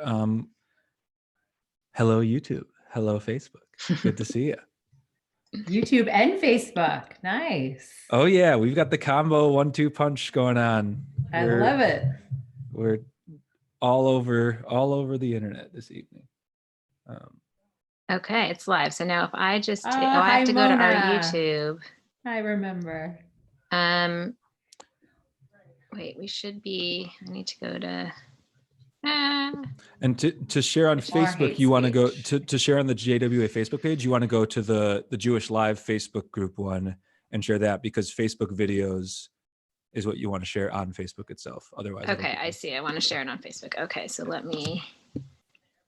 Hello, YouTube. Hello, Facebook. Good to see you. YouTube and Facebook. Nice. Oh yeah, we've got the combo 1-2 punch going on. I love it. We're all over the internet this evening. Okay, it's live. So now if I just I hi, have to go to our Mona. YouTube. I remember. Wait, we should be. I need to go to. And to share on Facebook, you want to go to share on the JWA Facebook page. You want to go to the Jewish Live Facebook group one and share that, because Facebook videos is what you want to share on Facebook itself. Otherwise, okay, I see. I want to share it on Facebook. Okay, so let me.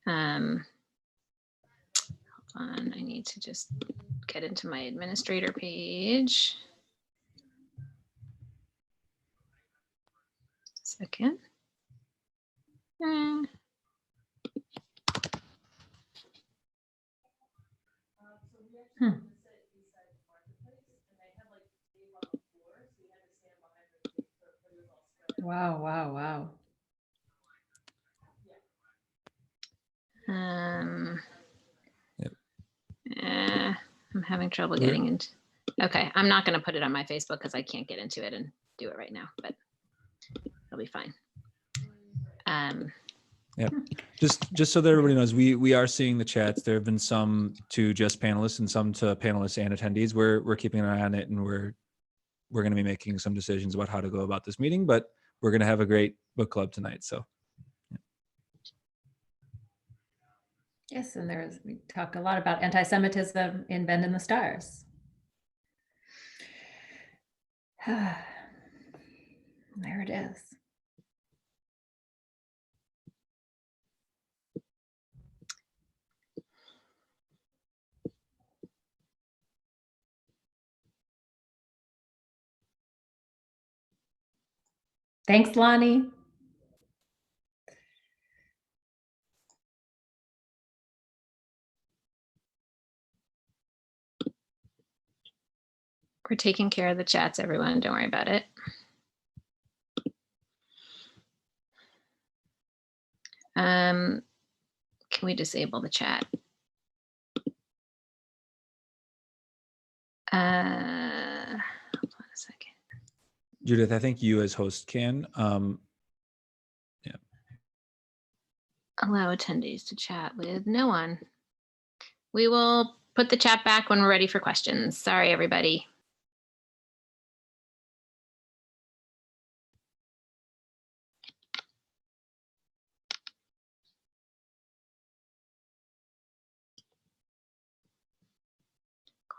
Hold on. I need to just get into my administrator page. Second. Wow. I'm having trouble getting into. Okay, I'm not going to put it on my Facebook because I can't get into it and do it right now, but it'll be fine. Yeah, just so that everybody knows, we are seeing the chats. There have been some to just panelists and some to panelists and attendees. We're keeping an eye on it, and we're going to be making some decisions about how to go about this meeting. But we're going to have a great book club tonight. So. Yeah. Yes, and we talk a lot about anti-Semitism in Bend in the Stars. There it is. Thanks, Lonnie. We're taking care of the chats, everyone. Don't worry about it. Can we disable the chat? Hold on a second. Judith, I think you as host can. Yeah. Allow attendees to chat with no one. We will put the chat back when we're ready for questions. Sorry, everybody.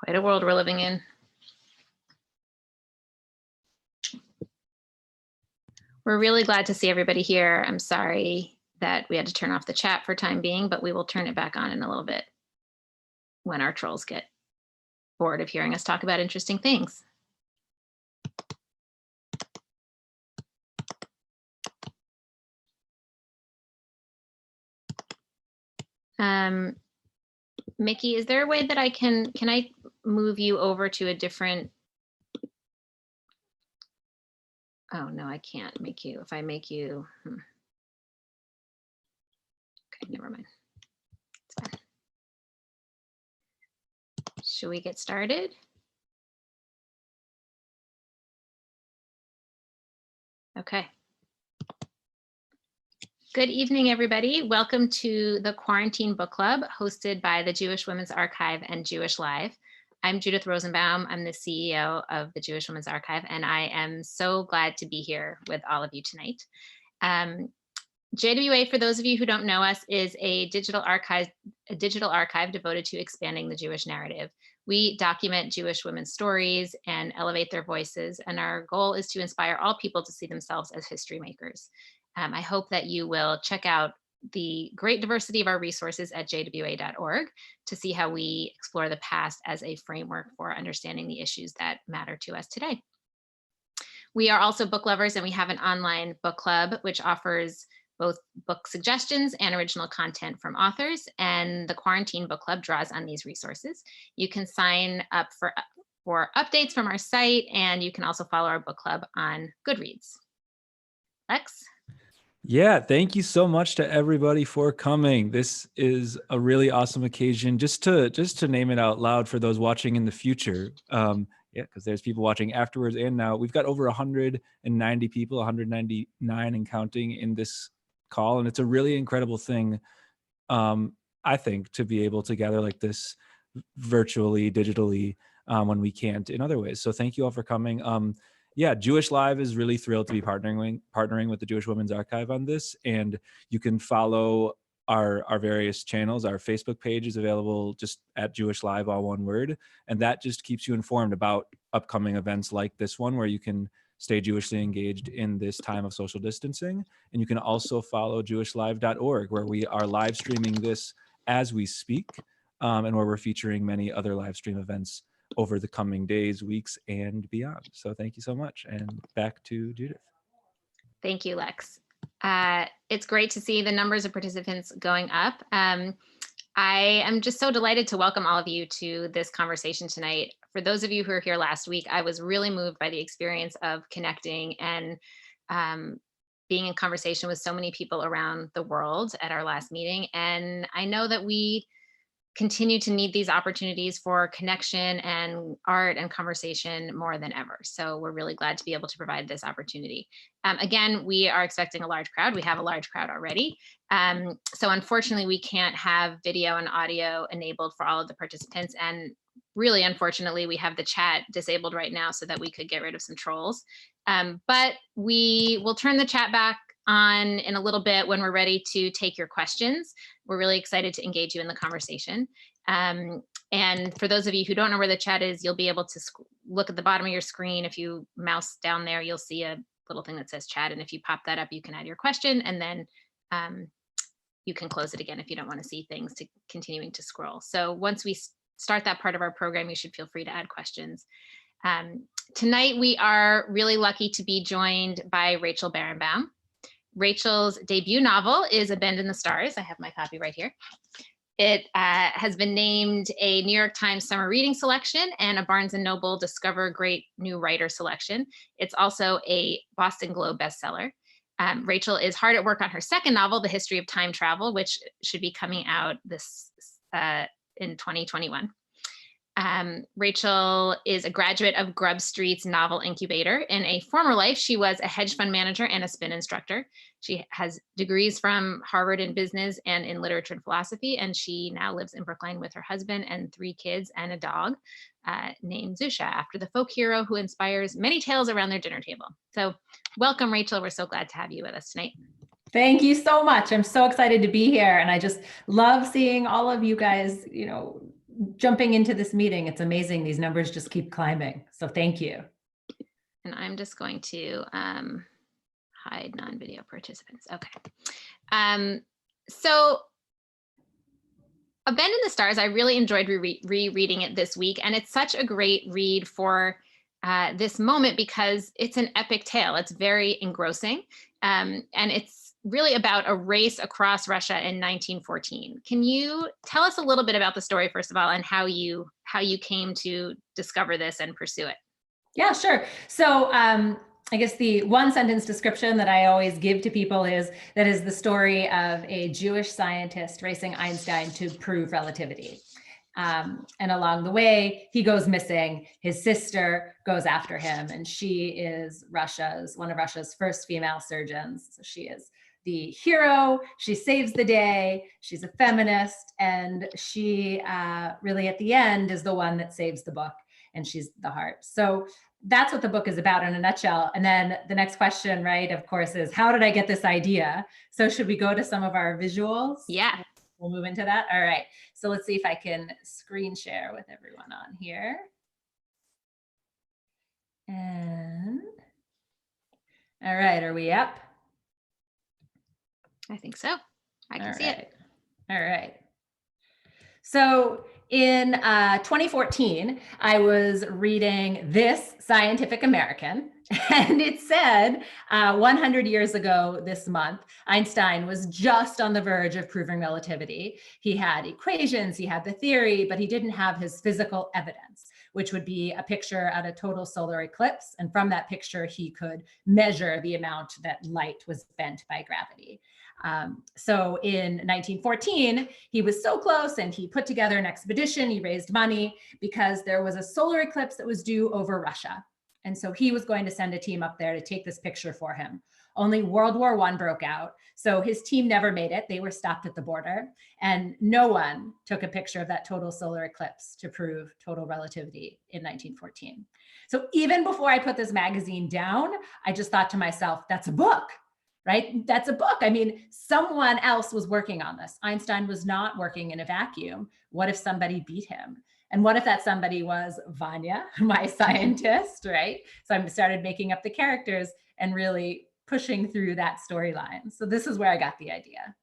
Quite a world we're living in. We're really glad to see everybody here. I'm sorry that we had to turn off the chat for time being, but we will turn it back on in a little bit when our trolls get bored of hearing us talk about interesting things. Mickey, is there a way that I can I move you over to a different? Oh no, I can't make you. If I make you, okay, never mind. It's fine. Should we get started? Okay. Good evening, everybody. Welcome to the Quarantine Book Club hosted by the Jewish Women's Archive and Jewish Live. I'm Judith Rosenbaum. I'm the CEO of the Jewish Women's Archive, and I am so glad to be here with all of you tonight. JWA, for those of you who don't know us, is a digital archive devoted to expanding the Jewish narrative. We document Jewish women's stories and elevate their voices, and our goal is to inspire all people to see themselves as history makers. I hope that you will check out the great diversity of our resources at jwa.org to see how we explore the past as a framework for understanding the issues that matter to us today. We are also book lovers, and we have an online book club which offers both book suggestions and original content from authors, and the Quarantine Book Club draws on these resources. You can sign up for updates from our site, and you can also follow our book club on Goodreads. Lex? Yeah, thank you so much to everybody for coming. This is a really awesome occasion. Just to name it out loud for those watching in the future. Yeah, because there's people watching afterwards and now. We've got over 190 people, 199 and counting in this call, and it's a really incredible thing. I think, to be able to gather like this virtually, digitally, when we can't in other ways. So thank you all for coming. Yeah, Jewish Live is really thrilled to be partnering with the Jewish Women's Archive on this, and you can follow our various channels. Our Facebook page is available just at Jewish Live, all one word, and that just keeps you informed about upcoming events like this one, where you can stay Jewishly engaged in this time of social distancing. And you can also follow jewishlive.org, where we are live streaming this as we speak, and where we're featuring many other live stream events over the coming days, weeks, and beyond. So thank you so much. And back to Judith. Thank you, Lex. It's great to see the numbers of participants going up. I am just so delighted to welcome all of you to this conversation tonight. For those of you who were here last week, I was really moved by the experience of connecting and being in conversation with so many people around the world at our last meeting. And I know that we continue to need these opportunities for connection and art and conversation more than ever. So we're really glad to be able to provide this opportunity. Again, we are expecting a large crowd. We have a large crowd already. So unfortunately, we can't have video and audio enabled for all of the participants. And really, unfortunately, we have the chat disabled right now so that we could get rid of some trolls. But we will turn the chat back on in a little bit when we're ready to take your questions. We're really excited to engage you in the conversation. And for those of you who don't know where the chat is, you'll be able to look at the bottom of your screen. If you mouse down there, you'll see a little thing that says chat. And if you pop that up, you can add your question, and then you can close it again if you don't want to see things to continuing to scroll. So once we start that part of our program, you should feel free to add questions. Tonight, we are really lucky to be joined by Rachel Baranbaum. Rachel's debut novel is A Bend in the Stars. I have my copy right here. It has been named a New York Times Summer Reading Selection and a Barnes & Noble Discover Great New Writer Selection. It's also a Boston Globe bestseller. Rachel is hard at work on her second novel, The History of Time Travel, which should be coming out this in 2021. Rachel is a graduate of Grub Street's Novel Incubator. In a former life, she was a hedge fund manager and a spin instructor. She has degrees from Harvard in business and in literature and philosophy, and she now lives in Brookline with her husband and 3 kids and a dog named Zusha, after the folk hero who inspires many tales around their dinner table. So welcome, Rachel. We're so glad to have you with us tonight. Thank you so much. I'm so excited to be here. And I just love seeing all of you guys, jumping into this meeting. It's amazing. These numbers just keep climbing. So thank you. And I'm just going to hide non-video participants. Okay. So A Bend in the Stars, I really enjoyed rereading it this week. And it's such a great read for this moment because it's an epic tale. It's very engrossing. And it's really about a race across Russia in 1914. Can you tell us a little bit about the story, first of all, and how you came to discover this and pursue it? Yeah, sure. So I guess the one sentence description that I always give to people is that is the story of a Jewish scientist racing Einstein to prove relativity. And along the way, he goes missing. His sister goes after him, and she is one of Russia's first female surgeons. So she is the hero. She saves the day. She's a feminist, and she really at the end is the one that saves the book, and she's the heart. So that's what the book is about in a nutshell. And then the next question, right, of course, is how did I get this idea? So should we go to some of our visuals? Yeah. We'll move into that. All right. So let's see if I can screen share with everyone on here. And all right, are we up? I think so. I can see it. All right. So in 2014, I was reading this Scientific American, and it said 100 years ago this month, Einstein was just on the verge of proving relativity. He had equations, he had the theory, but he didn't have his physical evidence, which would be a picture at a total solar eclipse. And from that picture, he could measure the amount that light was bent by gravity. So in 1914, he was so close and he put together an expedition. He raised money because there was a solar eclipse that was due over Russia. And so he was going to send a team up there to take this picture for him. Only World War I broke out. So his team never made it. They were stopped at the border, and no one took a picture of that total solar eclipse to prove total relativity in 1914. So even before I put this magazine down, I just thought to myself, that's a book, right? That's a book. I mean, someone else was working on this. Einstein was not working in a vacuum. What if somebody beat him? And what if that somebody was Vanya, my scientist, right? So I started making up the characters and really pushing through that storyline. So this is where I got the idea.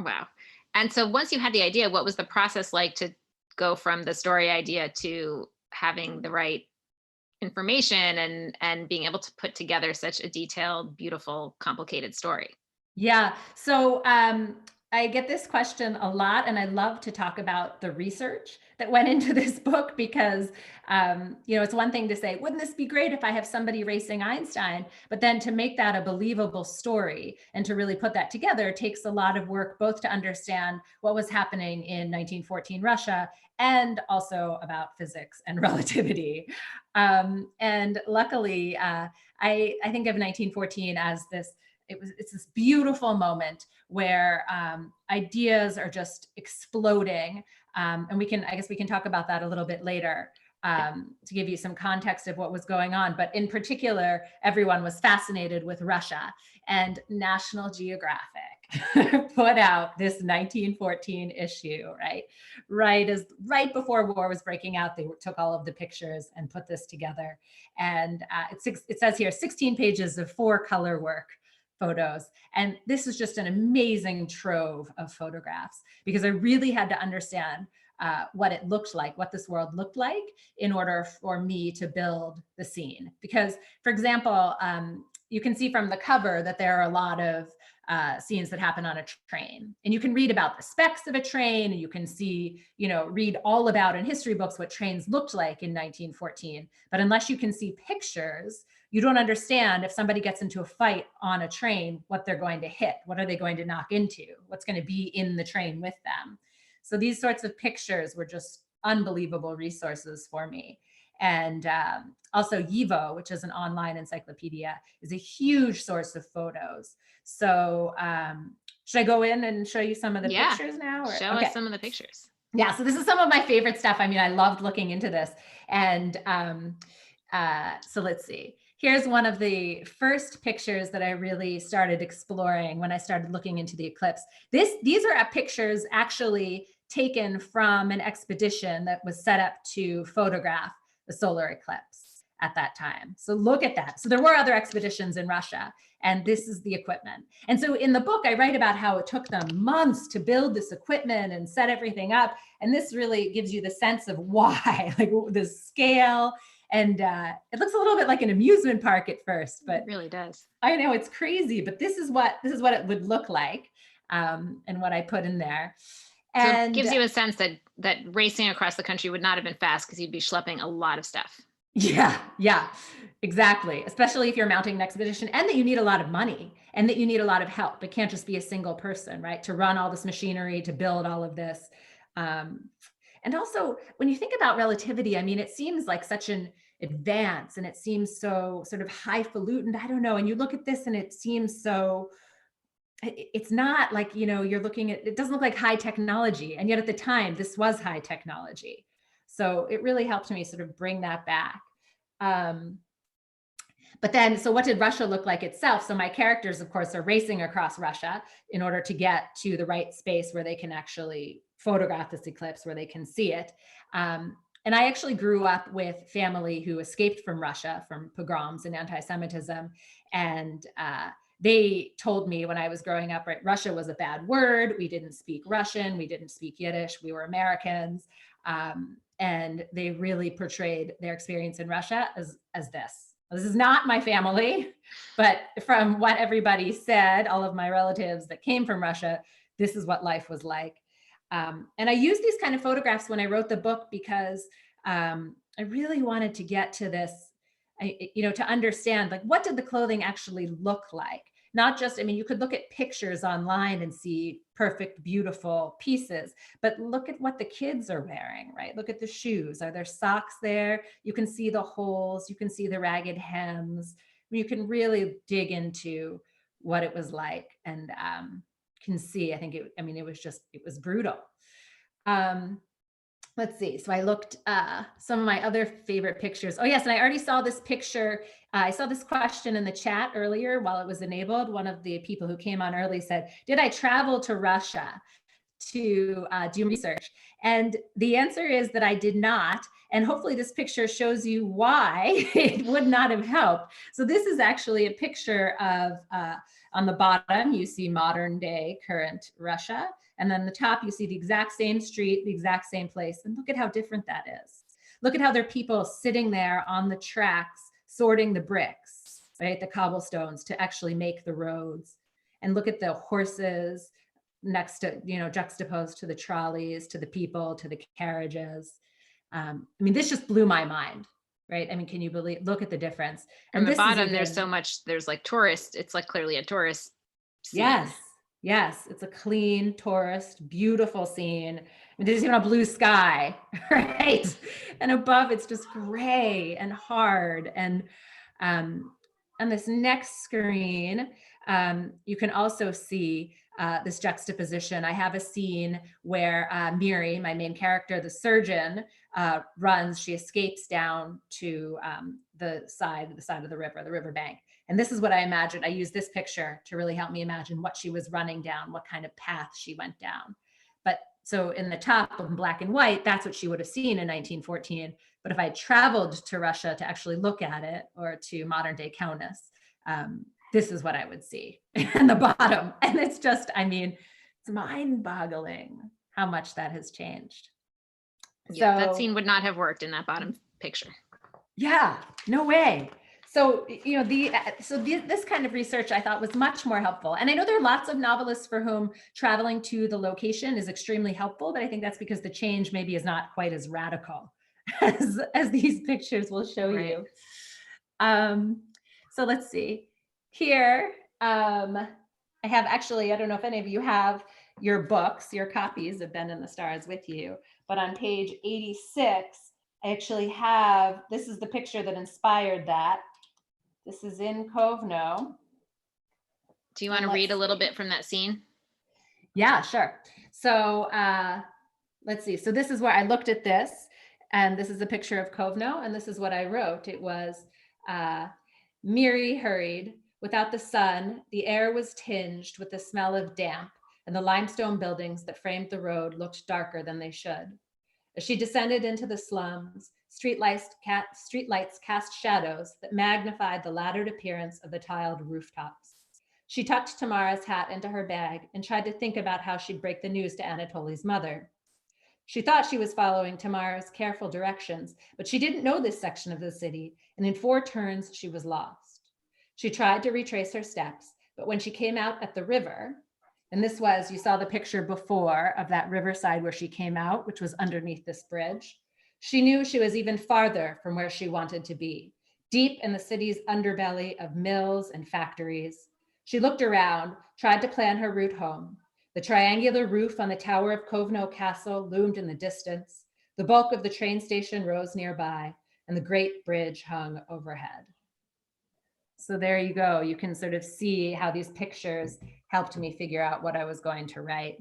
Wow. And so once you had the idea, what was the process like to go from the story idea to having the right information and being able to put together such a detailed, beautiful, complicated story? Yeah. So I get this question a lot, and I love to talk about the research that went into this book because, it's one thing to say, wouldn't this be great if I have somebody racing Einstein? But then to make that a believable story and to really put that together takes a lot of work, both to understand what was happening in 1914 Russia and also about physics and relativity. And luckily, I think of 1914 as it's this beautiful moment where ideas are just exploding. And I guess we can talk about that a little bit later to give you some context of what was going on. But in particular, everyone was fascinated with Russia, and National Geographic put out this 1914 issue, right before war was breaking out. They took all of the pictures and put this together. And it says here, 16 pages of 4 color work photos. And this is just an amazing trove of photographs because I really had to understand what it looked like, what this world looked like in order for me to build the scene. Because, for example, you can see from the cover that there are a lot of scenes that happen on a train. And you can read about the specs of a train, and you can see, read all about in history books what trains looked like in 1914. But unless you can see pictures, you don't understand if somebody gets into a fight on a train, what they're going to hit, what are they going to knock into, what's going to be in the train with them. So these sorts of pictures were just unbelievable resources for me. And also YIVO, which is an online encyclopedia, is a huge source of photos. So should I go in and show you some of the pictures now? Show us some of the pictures. Yeah, so this is some of my favorite stuff. I mean, I loved looking into this. And so let's see. Here's one of the first pictures that I really started exploring when I started looking into the eclipse. These are pictures actually taken from an expedition that was set up to photograph the solar eclipse at that time. So look at that. So there were other expeditions in Russia, and this is the equipment. And so in the book, I write about how it took them months to build this equipment and set everything up. And this really gives you the sense of why, like the scale. And it looks a little bit like an amusement park at first, but it really does. I know it's crazy, but this is what it would look like, and what I put in there. And so it gives you a sense that racing across the country would not have been fast because you'd be schlepping a lot of stuff. Yeah, exactly. Especially if you're mounting an expedition, and that you need a lot of money and that you need a lot of help. It can't just be a single person, right? To run all this machinery, to build all of this. And also, when you think about relativity, I mean, it seems like such an advance, and it seems so sort of highfalutin. I don't know. And you look at this and it seems so, it's not like, you're looking at, it doesn't look like high technology. And yet at the time, this was high technology. So it really helped me sort of bring that back. But then, so what did Russia look like itself? So my characters, of course, are racing across Russia in order to get to the right space where they can actually photograph this eclipse, where they can see it. And I actually grew up with family who escaped from Russia, from pogroms and anti-Semitism. And they told me when I was growing up, right, Russia was a bad word. We didn't speak Russian. We didn't speak Yiddish. We were Americans. And they really portrayed their experience in Russia as this. This is not my family, but from what everybody said, all of my relatives that came from Russia, this is what life was like. And I used these kind of photographs when I wrote the book because I really wanted to get to this, to understand, like, what did the clothing actually look like? Not just, I mean, you could look at pictures online and see perfect, beautiful pieces, but look at what the kids are wearing, right? Look at the shoes. Are there socks there? You can see the holes. You can see the ragged hems. You can really dig into what it was like, and can see, I think it was brutal. Let's see. So I looked, some of my other favorite pictures. Oh yes, and I already saw this picture. I saw this question in the chat earlier while it was enabled. One of the people who came on early said, did I travel to Russia to do research? And the answer is that I did not. And hopefully this picture shows you why it would not have helped. So this is actually a picture of, on the bottom, you see modern day current Russia. And then the top, you see the exact same street, the exact same place. And look at how different that is. Look at how there are people sitting there on the tracks, sorting the bricks, right? The cobblestones to actually make the roads. And look at the horses next to, juxtaposed to the trolleys, to the people, to the carriages. I mean, this just blew my mind, right? I mean, can you believe, look at the difference. And the bottom, there's so much, there's like tourist, it's like clearly a tourist scene. Yes, it's a clean tourist, beautiful scene. I mean, there's even a blue sky, right? And above, it's just gray and hard. And on this next screen, you can also see this juxtaposition. I have a scene where Miri, my main character, the surgeon, runs. She escapes down to the side of the riverbank. And this is what I imagined. I used this picture to really help me imagine what she was running down, what kind of path she went down. But so in the top in black and white, that's what she would have seen in 1914. But if I traveled to Russia to actually look at it, or to modern day Kaunas, this is what I would see in the bottom. And it's just, I mean, it's mind boggling how much that has changed. Yeah, that scene would not have worked in that bottom picture. Yeah, no way. So, this kind of research I thought was much more helpful. And I know there are lots of novelists for whom traveling to the location is extremely helpful, but I think that's because the change maybe is not quite as radical as these pictures will show you. So let's see. Here, I have actually, I don't know if any of you have your books, your copies of Ben and the Stars with you, but on page 86, I actually have, this is the picture that inspired that. This is in Cove No. Do you want to read a little bit from that scene? Yeah, sure. So let's see. So this is where I looked at this, and this is a picture of Cove No, and this is what I wrote. It was, Miri hurried. Without the sun, the air was tinged with the smell of damp, and the limestone buildings that framed the road looked darker than they should. As she descended into the slums, streetlights cast shadows that magnified the laddered appearance of the tiled rooftops. She tucked Tamara's hat into her bag and tried to think about how she'd break the news to Anatoly's mother. She thought she was following Tamara's careful directions, but she didn't know this section of the city, and in 4 turns, she was lost. She tried to retrace her steps, but when she came out at the river, and this was, you saw the picture before of that riverside where she came out, which was underneath this bridge. She knew she was even farther from where she wanted to be, deep in the city's underbelly of mills and factories. She looked around, tried to plan her route home. The triangular roof on the tower of Cove No Castle loomed in the distance. The bulk of the train station rose nearby, and the great bridge hung overhead. So there you go. You can sort of see how these pictures helped me figure out what I was going to write.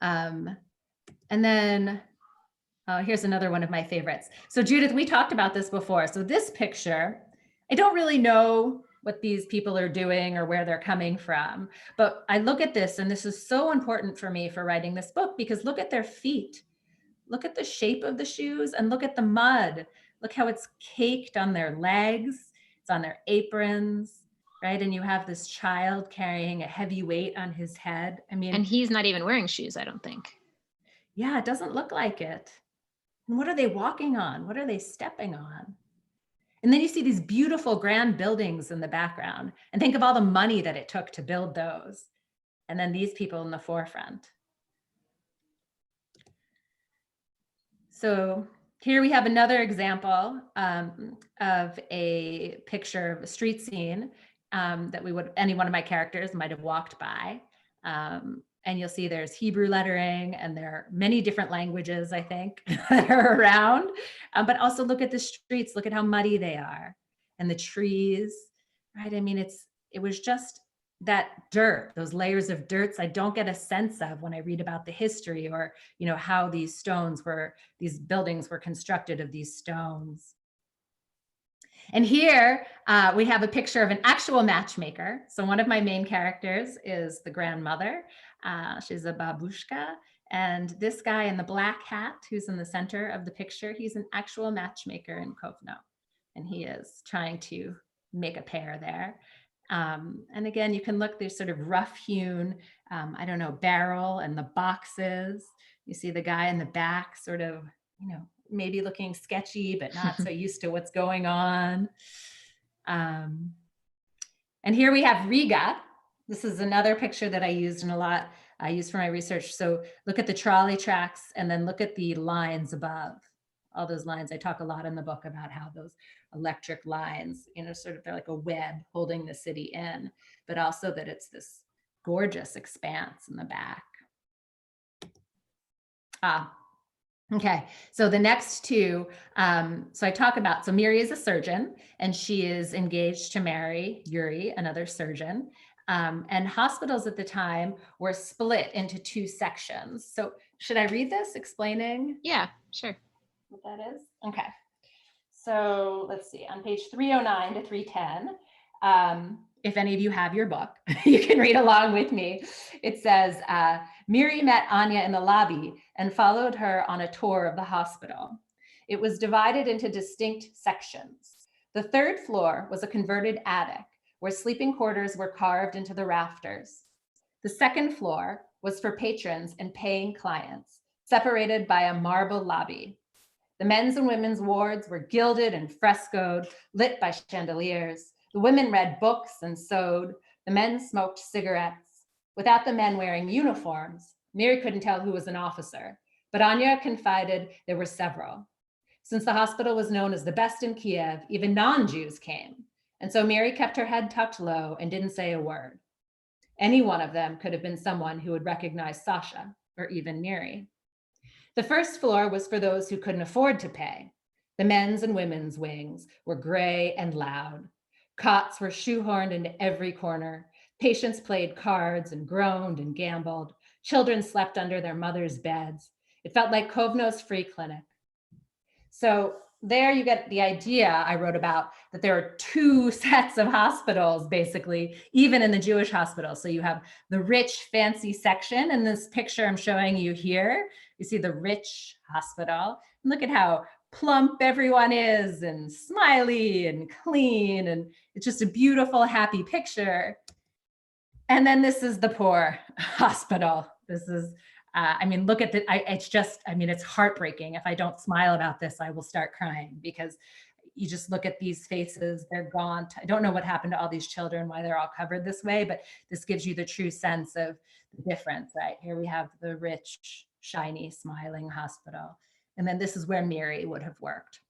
And then here's another one of my favorites. So Judith, we talked about this before. So this picture, I don't really know what these people are doing or where they're coming from, but I look at this, and this is so important for me for writing this book, because look at their feet. Look at the shape of the shoes, and look at the mud. Look how it's caked on their legs. It's on their aprons, right? And you have this child carrying a heavy weight on his head. I mean, and he's not even wearing shoes, I don't think. Yeah, it doesn't look like it. And what are they walking on? What are they stepping on? And then you see these beautiful grand buildings in the background, and think of all the money that it took to build those. And then these people in the forefront. So Here we have another example of a picture of a street scene that any one of my characters might have walked by. And you'll see there's Hebrew lettering, and there are many different languages, I think, that are around. But also look at the streets, look at how muddy they are, and the trees, right? I mean, it was just that dirt, those layers of dirts I don't get a sense of when I read about the history, or, how these buildings were constructed of these stones. And here we have a picture of an actual matchmaker. So one of my main characters is the grandmother. She's a babushka. And this guy in the black hat, who's in the center of the picture, he's an actual matchmaker in Cove No. And he is trying to make a pair there. And again, you can look, there's sort of rough hewn, barrel and the boxes. You see the guy in the back sort of, maybe looking sketchy, but not so used to what's going on. And here we have Riga. This is another picture that I used I used for my research. So look at the trolley tracks and then look at the lines above. All those lines, I talk a lot in the book about how those electric lines, they're like a web holding the city in, but also that it's this gorgeous expanse in the back. Okay, so the next two, so I talk about, so Miri is a surgeon, and she is engaged to marry Yuri, another surgeon. And hospitals at the time were split into two sections. So should I read this explaining? Yeah, sure. What that is? Okay. So let's see, on page 309 to 310, if any of you have your book, you can read along with me. It says, Miri met Anya in the lobby and followed her on a tour of the hospital. It was divided into distinct sections. The third floor was a converted attic where sleeping quarters were carved into the rafters. The second floor was for patrons and paying clients, separated by a marble lobby. The men's and women's wards were gilded and frescoed, lit by chandeliers. The women read books and sewed. The men smoked cigarettes. Without the men wearing uniforms, Miri couldn't tell who was an officer, but Anya confided there were several. Since the hospital was known as the best in Kiev, even non-Jews came. And so Miri kept her head tucked low and didn't say a word. Any one of them could have been someone who would recognize Sasha or even Miri. The first floor was for those who couldn't afford to pay. The men's and women's wings were gray and loud. Cots were shoehorned into every corner. Patients played cards and groaned and gambled. Children slept under their mothers' beds. It felt like Cove No's free clinic. So there you get the idea I wrote about, that there are two sets of hospitals, basically, even in the Jewish hospital. So you have the rich, fancy section. In this picture I'm showing you here, you see the rich hospital. And look at how plump everyone is, and smiley and clean. And it's just a beautiful, happy picture. And then this is the poor hospital. This is, look at it's heartbreaking. If I don't smile about this, I will start crying, because you just look at these faces, they're gaunt. I don't know what happened to all these children, why they're all covered this way, but this gives you the true sense of the difference, right? Here we have the rich, shiny, smiling hospital. And then this is where Miri would have worked.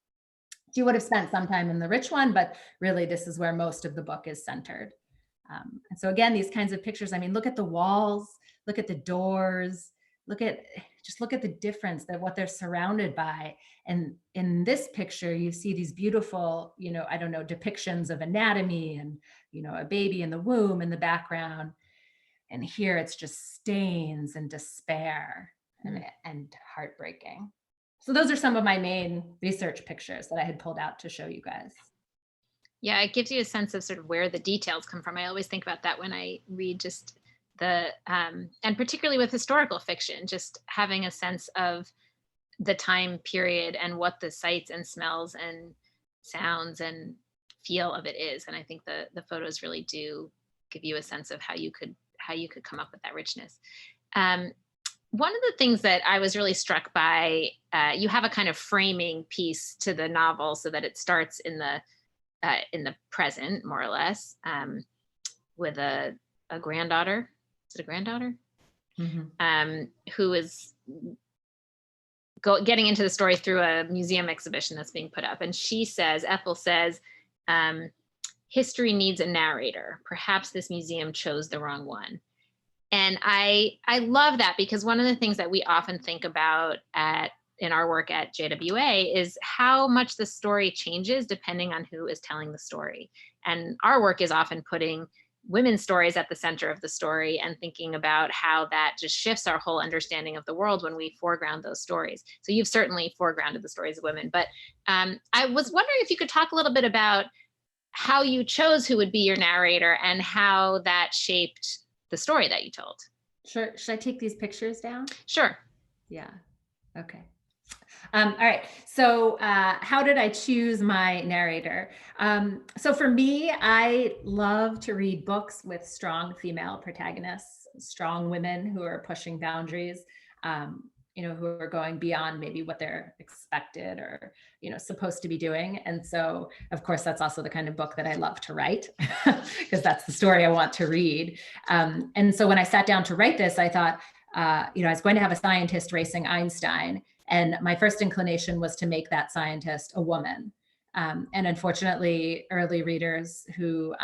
She would have spent some time in the rich one, but really this is where most of the book is centered. And so again, these kinds of pictures, look at the walls, look at the doors, look at the difference, that what they're surrounded by. And in this picture, you see these beautiful, depictions of anatomy and, a baby in the womb in the background. And here it's just stains and despair and heartbreaking. So those are some of my main research pictures that I had pulled out to show you guys. Yeah, it gives you a sense of sort of where the details come from. I always think about that when I read just and particularly with historical fiction, just having a sense of the time period and what the sights and smells and sounds and feel of it is. And I think the photos really do give you a sense of how you could come up with that richness. One of the things that I was really struck by, you have a kind of framing piece to the novel so that it starts in the present, more or less, with a granddaughter. Is it a granddaughter? Mm-hmm. Who is getting into the story through a museum exhibition that's being put up. And Ethel says, history needs a narrator. Perhaps this museum chose the wrong one. And I love that, because one of the things that we often think about in our work at JWA is how much the story changes depending on who is telling the story. And our work is often putting women's stories at the center of the story and thinking about how that just shifts our whole understanding of the world when we foreground those stories. So you've certainly foregrounded the stories of women, but I was wondering if you could talk a little bit about how you chose who would be your narrator and how that shaped the story that you told. Sure. Should I take these pictures down? Sure. Yeah. Okay. All right. So how did I choose my narrator? So for me, I love to read books with strong female protagonists, strong women who are pushing boundaries, who are going beyond maybe what they're expected or, supposed to be doing. And so, of course, that's also the kind of book that I love to write, because that's the story I want to read. And so when I sat down to write this, I thought, I was going to have a scientist racing Einstein. And my first inclination was to make that scientist a woman. And unfortunately, early readers who,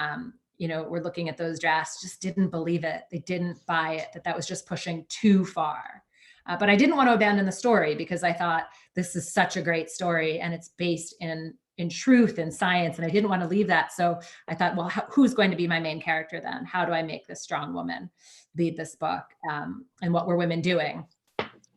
were looking at those drafts just didn't believe it. They didn't buy it, that was just pushing too far. But I didn't want to abandon the story, because I thought this is such a great story and it's based in truth and science. And I didn't want to leave that. So I thought, well, who's going to be my main character then? How do I make this strong woman lead this book? And what were women doing?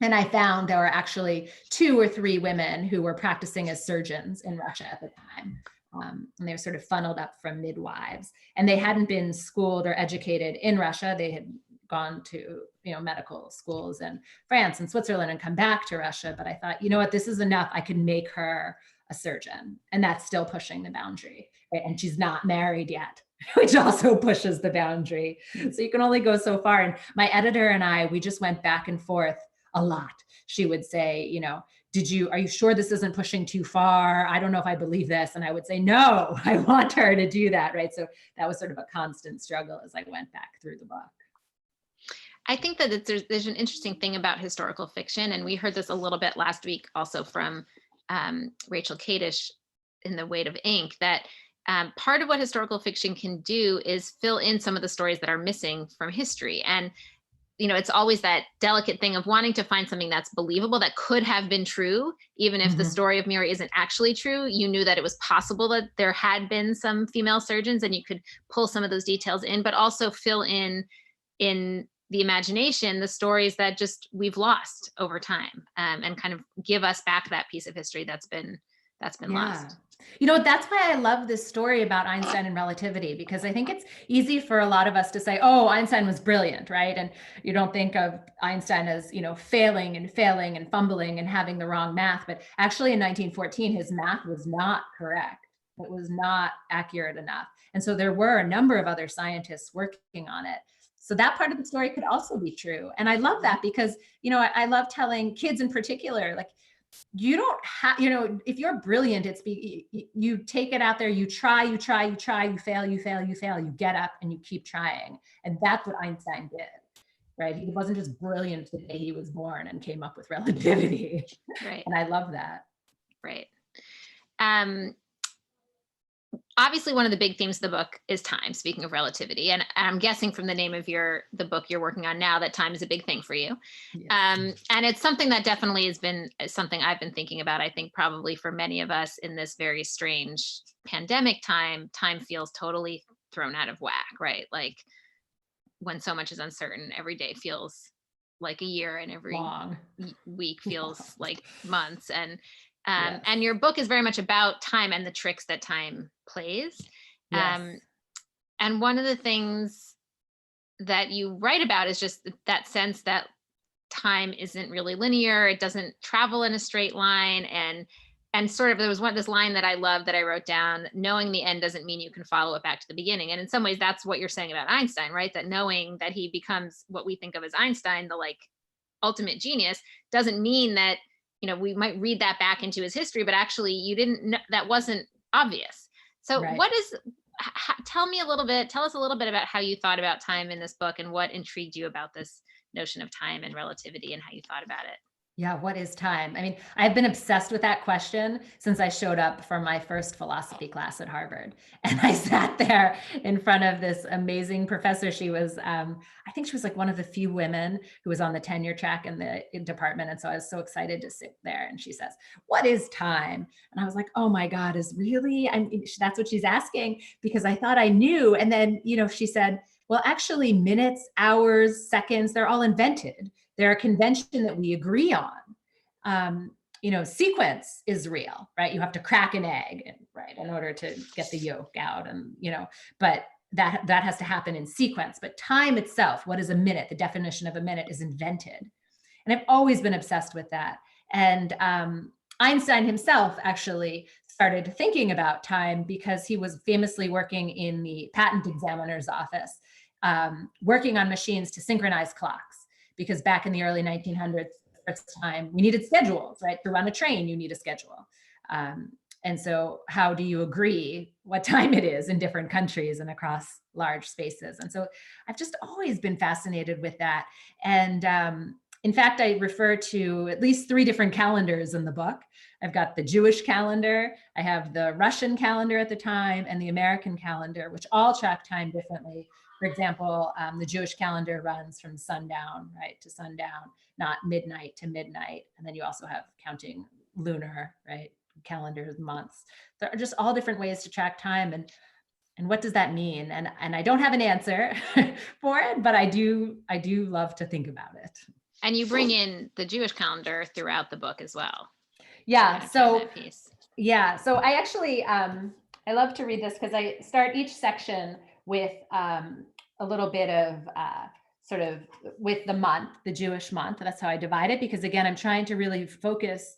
And I found there were actually 2 or 3 women who were practicing as surgeons in Russia at the time. And they were sort of funneled up from midwives. And they hadn't been schooled or educated in Russia. They had gone to medical schools in France and Switzerland and come back to Russia. But I thought, you know what, this is enough. I could make her a surgeon. And that's still pushing the boundary. Right? And she's not married yet, which also pushes the boundary. So you can only go so far. And my editor and I, we just went back and forth a lot. She would say, are you sure this isn't pushing too far? I don't know if I believe this. And I would say, no, I want her to do that. Right. So that was sort of a constant struggle as I went back through the book. I think that there's an interesting thing about historical fiction. And we heard this a little bit last week also from Rachel Kadish in The Weight of Ink, that part of what historical fiction can do is fill in some of the stories that are missing from history. And it's always that delicate thing of wanting to find something that's believable, that could have been true, even if the story of Miri isn't actually true. You knew that it was possible that there had been some female surgeons, and you could pull some of those details in, but also fill in the imagination the stories that just we've lost over time, and kind of give us back that piece of history that's been lost. That's why I love this story about Einstein and relativity, because I think it's easy for a lot of us to say, oh, Einstein was brilliant, right? And you don't think of Einstein as, failing and fumbling and having the wrong math. But actually in 1914, his math was not correct. It was not accurate enough. And so there were a number of other scientists working on it. So that part of the story could also be true. And I love that because, I love telling kids in particular, like, you don't have, if you're brilliant, you take it out there, you try, you fail, you get up and you keep trying. And that's what Einstein did, right? He wasn't just brilliant the day he was born and came up with relativity. Right. And I love that. Right. Obviously, one of the big themes of the book is time, speaking of relativity. And I'm guessing from the name of the book you're working on now that time is a big thing for you. Yes. And it's something that definitely has been something I've been thinking about. I think probably for many of us in this very strange pandemic time feels totally thrown out of whack, right? Like when so much is uncertain, every day feels like a year and every week feels like months. And Yes. And your book is very much about time and the tricks that time plays. Yes. And one of the things that you write about is just that sense that time isn't really linear. It doesn't travel in a straight line. And sort of, there was this line that I love that I wrote down: knowing the end doesn't mean you can follow it back to the beginning. And in some ways, that's what you're saying about Einstein, right? That knowing that he becomes what we think of as Einstein, the ultimate genius, doesn't mean that we might read that back into his history, but actually you didn't know, that wasn't obvious. So Right. tell us a little bit about how you thought about time in this book and what intrigued you about this notion of time and relativity and how you thought about it. Yeah, what is time? I mean, I've been obsessed with that question since I showed up for my first philosophy class at Harvard. And I sat there in front of this amazing professor. She was, I think she was like one of the few women who was on the tenure track in the department. And so I was so excited to sit there. And she says, "What is time?" And I was like, "Oh my God, is really?" I mean, that's what she's asking, because I thought I knew. And then, she said, "Well, actually, minutes, hours, seconds, they're all invented. They're a convention that we agree on. Sequence is real, right? You have to crack an egg, right, in order to get the yolk out, and but that has to happen in sequence. But time itself, what is a minute? The definition of a minute is invented, and I've always been obsessed with that. And Einstein himself actually started thinking about time because he was famously working in the patent examiner's office, working on machines to synchronize clocks. Because back in the early 1900s, first time, we needed schedules, right? To run a train, you need a schedule. And so how do you agree what time it is in different countries and across large spaces? And so I've just always been fascinated with that. And in fact, I refer to at least 3 different calendars in the book. I've got the Jewish calendar, I have the Russian calendar at the time, and the American calendar, which all track time differently. For example, the Jewish calendar runs from sundown, right, to sundown, not midnight to midnight. And then you also have counting lunar, right, calendars, months. There are just all different ways to track time. And what does that mean? And I don't have an answer for it, but I do love to think about it. And you bring in the Jewish calendar throughout the book as well. Yeah. So I actually, I love to read this because I start each section with a little bit of sort of with the month, the Jewish month. That's how I divide it, because again, I'm trying to really focus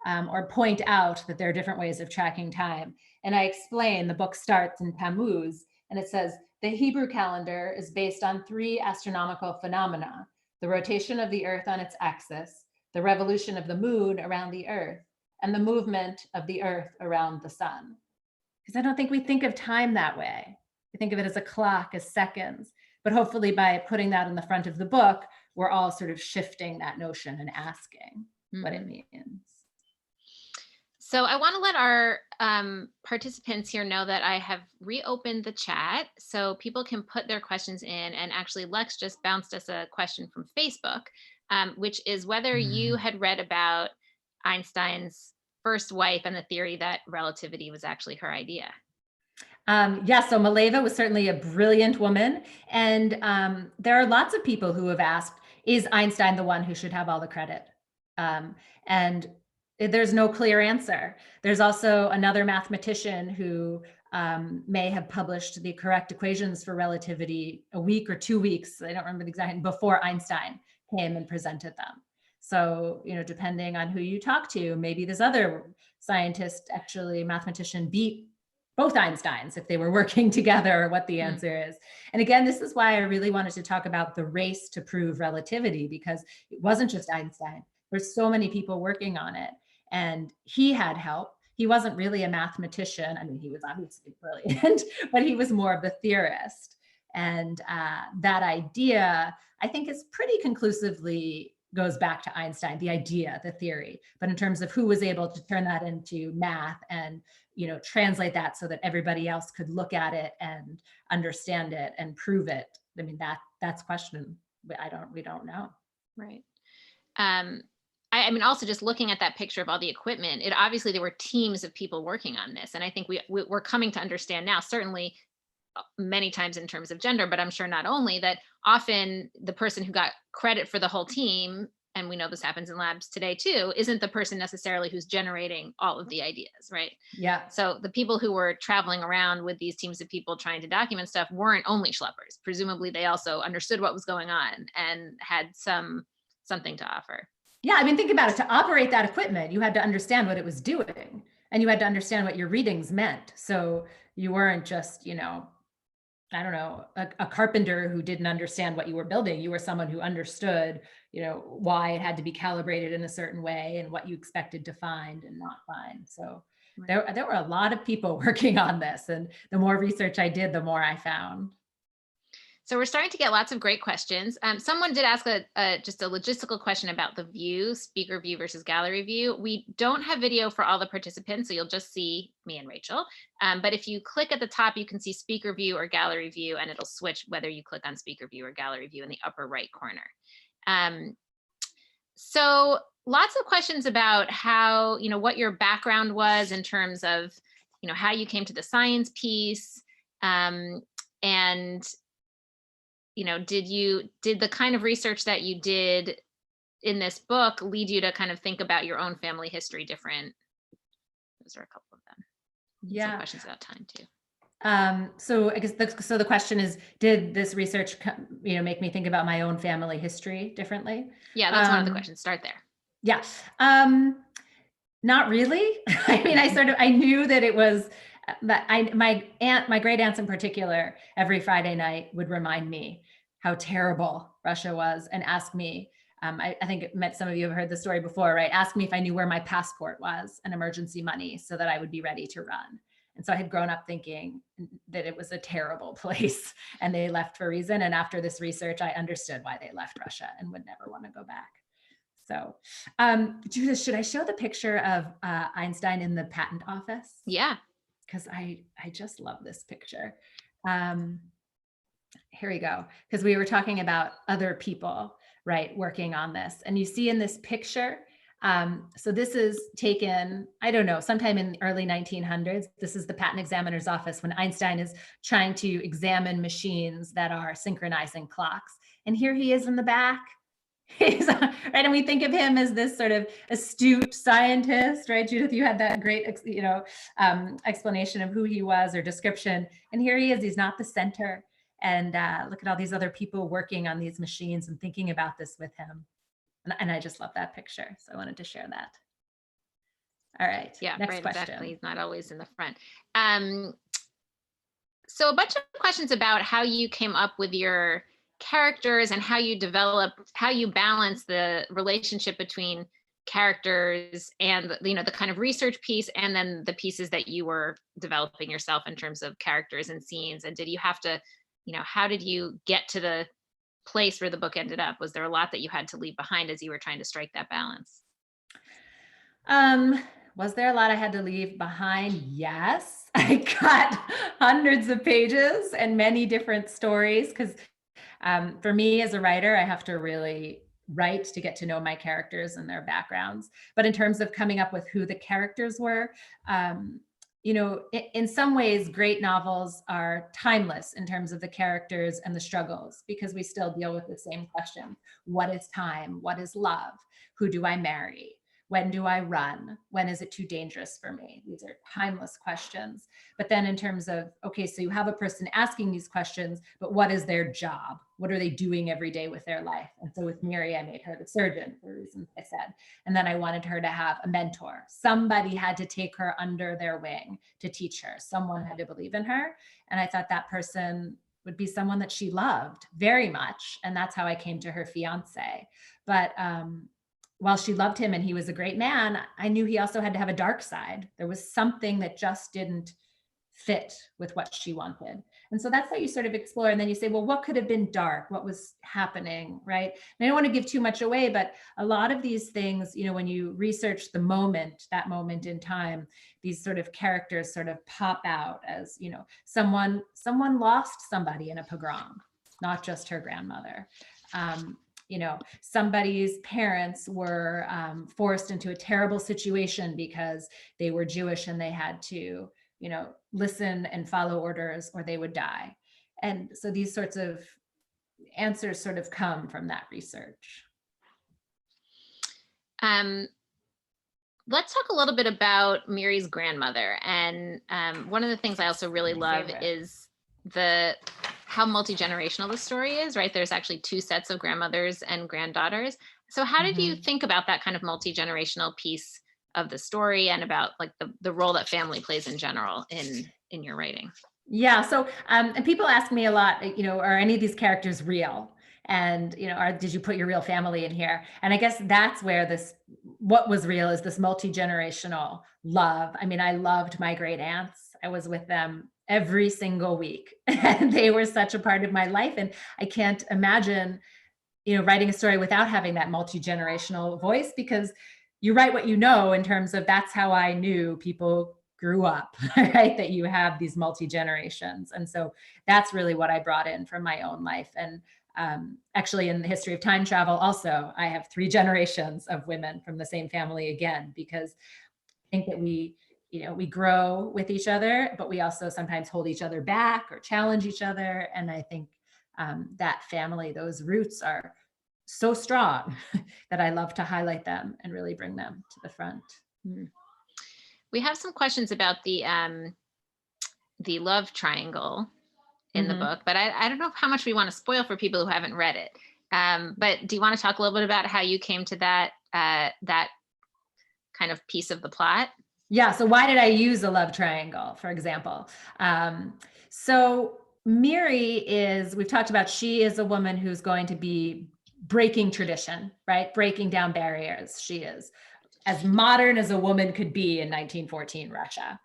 or point out that there are different ways of tracking time. And I explain, the book starts in Tammuz, and it says, the Hebrew calendar is based on 3 astronomical phenomena: the rotation of the earth on its axis, the revolution of the moon around the earth, and the movement of the earth around the sun. Because I don't think we think of time that way. We think of it as a clock, as seconds. But hopefully by putting that in the front of the book, we're all sort of shifting that notion and asking what it means. So I want to let our participants here know that I have reopened the chat so people can put their questions in. And actually, Lex just bounced us a question from Facebook, which is whether you had read about Einstein's first wife and the theory that relativity was actually her idea. Yeah, so Mileva was certainly a brilliant woman. And there are lots of people who have asked, is Einstein the one who should have all the credit? And there's no clear answer. There's also another mathematician who may have published the correct equations for relativity a week or 2 weeks, I don't remember the exact, before Einstein came and presented them. So, depending on who you talk to, maybe this other scientist, actually mathematician, beat both Einsteins if they were working together, or what the answer is. And again, this is why I really wanted to talk about the race to prove relativity, because it wasn't just Einstein. There's so many people working on it. And he had help. He wasn't really a mathematician. I mean, he was obviously brilliant, but he was more of the theorist. And that idea, I think, is pretty conclusively goes back to Einstein, the idea, the theory. But in terms of who was able to turn that into math and translate that so that everybody else could look at it and understand it and prove it, I mean, that's question. We don't know. Right. I mean, also just looking at that picture of all the equipment, obviously there were teams of people working on this. And I think we're coming to understand now, certainly many times in terms of gender, but I'm sure not only, that often the person who got credit for the whole team, and we know this happens in labs today too, isn't the person necessarily who's generating all of the ideas, right? Yeah. So the people who were traveling around with these teams of people trying to document stuff weren't only schleppers. Presumably they also understood what was going on and had something to offer. Yeah, I mean, think about it. To operate that equipment, you had to understand what it was doing, and you had to understand what your readings meant. So you weren't just, I don't know, a carpenter who didn't understand what you were building. You were someone who understood, why it had to be calibrated in a certain way and what you expected to find and not find. So there were a lot of people working on this, and the more research I did, the more I found. So we're starting to get lots of great questions. Someone did ask just a logistical question about the view, speaker view versus gallery view. We don't have video for all the participants, so you'll just see me and Rachel. But if you click at the top, you can see speaker view or gallery view, and it'll switch whether you click on speaker view or gallery view in the upper right corner. So lots of questions about how, what your background was in terms of, how you came to the science piece, and did the kind of research that you did in this book lead you to kind of think about your own family history different? Those are a couple of them. Yeah. Some questions about time too. So I guess the question is, did this research, make me think about my own family history differently? Yeah, that's one of the questions. Start there. Yeah. Not really. I mean, I knew that it was that my great aunts in particular, every Friday night would remind me how terrible Russia was and ask me, I think some of you have heard the story before, right? Ask me if I knew where my passport was and emergency money so that I would be ready to run. And so I had grown up thinking that it was a terrible place and they left for a reason. And after this research, I understood why they left Russia and would never want to go back. So, Judith, should I show the picture of Einstein in the patent office? Yeah. Because I just love this picture. Here we go. Because we were talking about other people, right, working on this. And you see in this picture, so this is taken, I don't know, sometime in the early 1900s. This is the patent examiner's office when Einstein is trying to examine machines that are synchronizing clocks. And here he is in the back. Right, and we think of him as this sort of astute scientist, right? Judith, you had that great, explanation of who he was or description. And here he is. He's not the center. And look at all these other people working on these machines and thinking about this with him. And I just love that picture. So I wanted to share that. All right. Yeah. Next right, question. Exactly. He's not always in the front. So a bunch of questions about how you came up with your characters and how you balance the relationship between characters and the kind of research piece and then the pieces that you were developing yourself in terms of characters and scenes. And did you have to, how did you get to the place where the book ended up? Was there a lot that you had to leave behind as you were trying to strike that balance? Was there a lot I had to leave behind? Yes. I got hundreds of pages and many different stories because for me as a writer, I have to really write to get to know my characters and their backgrounds. But in terms of coming up with who the characters were, in some ways, great novels are timeless in terms of the characters and the struggles because we still deal with the same question. What is time? What is love? Who do I marry? When do I run? When is it too dangerous for me? These are timeless questions. But then in terms of, okay, so you have a person asking these questions, but what is their job? What are they doing every day with their life? And so with Miri, I made her the surgeon for reasons I said. And then I wanted her to have a mentor. Somebody had to take her under their wing to teach her. Someone had to believe in her. And I thought that person would be someone that she loved very much. And that's how I came to her fiance. But while she loved him and he was a great man, I knew he also had to have a dark side. There was something that just didn't fit with what she wanted. And so that's how you sort of explore. And then you say, well, what could have been dark? What was happening, right? And I don't want to give too much away, but a lot of these things, when you research the moment, that moment in time, these sort of characters sort of pop out as, someone lost somebody in a pogrom, not just her grandmother. Somebody's parents were forced into a terrible situation because they were Jewish and they had to, listen and follow orders or they would die. And so these sorts of answers sort of come from that research. Let's talk a little bit about Miri's grandmother. And one of the things I also really love is how multi-generational the story is, right? There's actually two sets of grandmothers and granddaughters. So how did you think about that kind of multi-generational piece of the story and about like the role that family plays in general in your writing? Yeah. So, and people ask me a lot, are any of these characters real? And, did you put your real family in here? And I guess that's where what was real is this multi-generational love. I mean, I loved my great aunts. I was with them every single week. And they were such a part of my life. And I can't imagine, writing a story without having that multi-generational voice, because you write what you know in terms of that's how I knew people grew up, right? That you have these multi-generations. And so that's really what I brought in from my own life. And actually in the history of time travel, also, I have 3 generations of women from the same family again, because I think that we grow with each other, but we also sometimes hold each other back or challenge each other. And I think that family, those roots are so strong that I love to highlight them and really bring them to the front. We have some questions about the love triangle in the book, but I don't know how much we want to spoil for people who haven't read it. But do you want to talk a little bit about how you came to that that kind of piece of the plot? Yeah. So why did I use a love triangle, for example? So Miri we've talked about, she is a woman who's going to be breaking tradition, right? Breaking down barriers. She is as modern as a woman could be in 1914 Russia.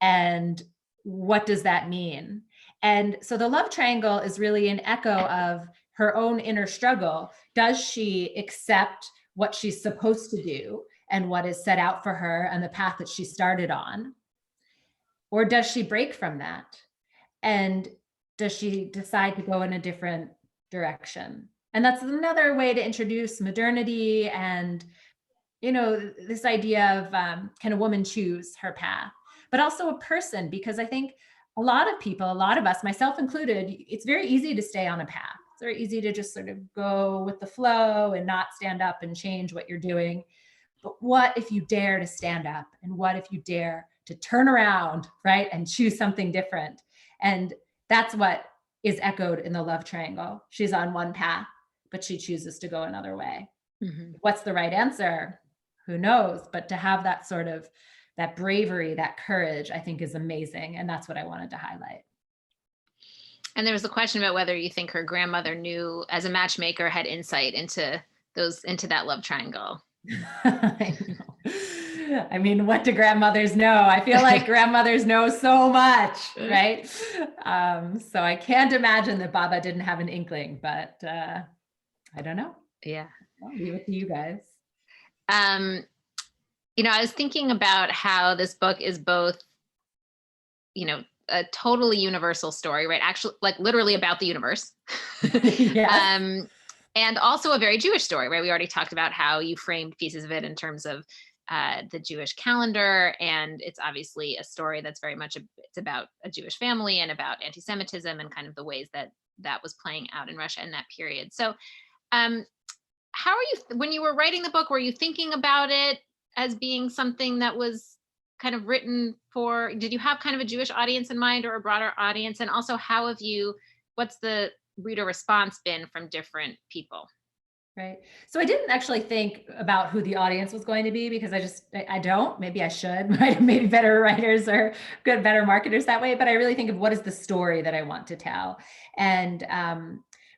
And what does that mean? And so the love triangle is really an echo of her own inner struggle. Does she accept what she's supposed to do and what is set out for her and the path that she started on? Or does she break from that? And does she decide to go in a different direction? And that's another way to introduce modernity and, this idea of can a woman choose her path, but also a person, because I think a lot of us, myself included, it's very easy to stay on a path. It's very easy to just sort of go with the flow and not stand up and change what you're doing. But what if you dare to stand up? And what if you dare to turn around, right? And choose something different? And that's what is echoed in the love triangle. She's on one path, but she chooses to go another way. What's the right answer? Who knows? But to have that sort of that bravery, that courage, I think is amazing. And that's what I wanted to highlight. And there was a question about whether you think her grandmother knew, as a matchmaker, had insight into that love triangle. I know. I mean, what do grandmothers know? I feel like grandmothers know so much, right? So I can't imagine that Baba didn't have an inkling, but I don't know. Yeah. I'll leave it to you guys. I was thinking about how this book is both, a totally universal story, right? Actually, like literally about the universe. Yes. And also a very Jewish story, right? We already talked about how you framed pieces of it in terms of the Jewish calendar. And it's obviously a story that's very much, it's about a Jewish family and about anti-Semitism and kind of the ways that was playing out in Russia in that period. So how are you, when you were writing the book, were you thinking about it as being something that was kind of written for, did you have kind of a Jewish audience in mind or a broader audience? And also what's the reader response been from different people? Right. So I didn't actually think about who the audience was going to be, because I don't, maybe I should, maybe better writers or better marketers that way. But I really think of what is the story that I want to tell. And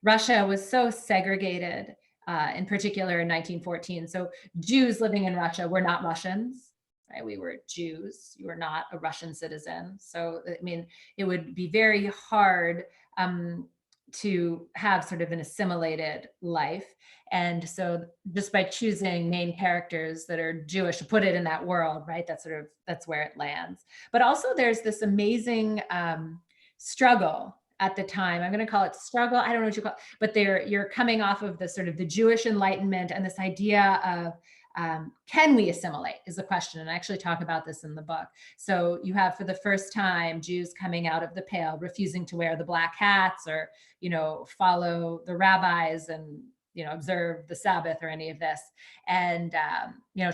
Russia was so segregated, in particular in 1914. So Jews living in Russia were not Russians. Right? We were Jews. You were not a Russian citizen. So, I mean, it would be very hard to have sort of an assimilated life. And so just by choosing main characters that are Jewish, to put it in that world, right? That's where it lands. But also there's this amazing struggle at the time. I'm going to call it struggle. I don't know what you call it, but you're coming off of the sort of the Jewish Enlightenment and this idea of can we assimilate is the question. And I actually talk about this in the book. So you have, for the first time, Jews coming out of the pale, refusing to wear the black hats or, follow the rabbis and, observe the Sabbath or any of this, and,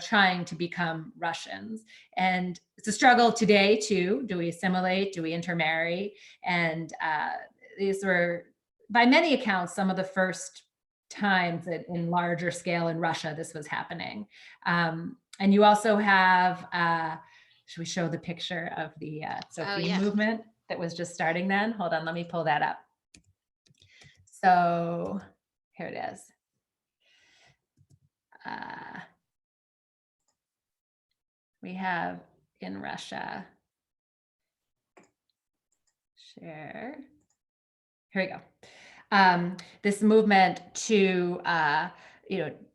trying to become Russians. And it's a struggle today too. Do we assimilate? Do we intermarry? And these were, by many accounts, some of the first times that in larger scale in Russia this was happening. And you also have, should we show the picture of the Sophia movement that was just starting then? Hold on, let me pull that up. So here it is. We have in Russia, share. Here we go. This movement to,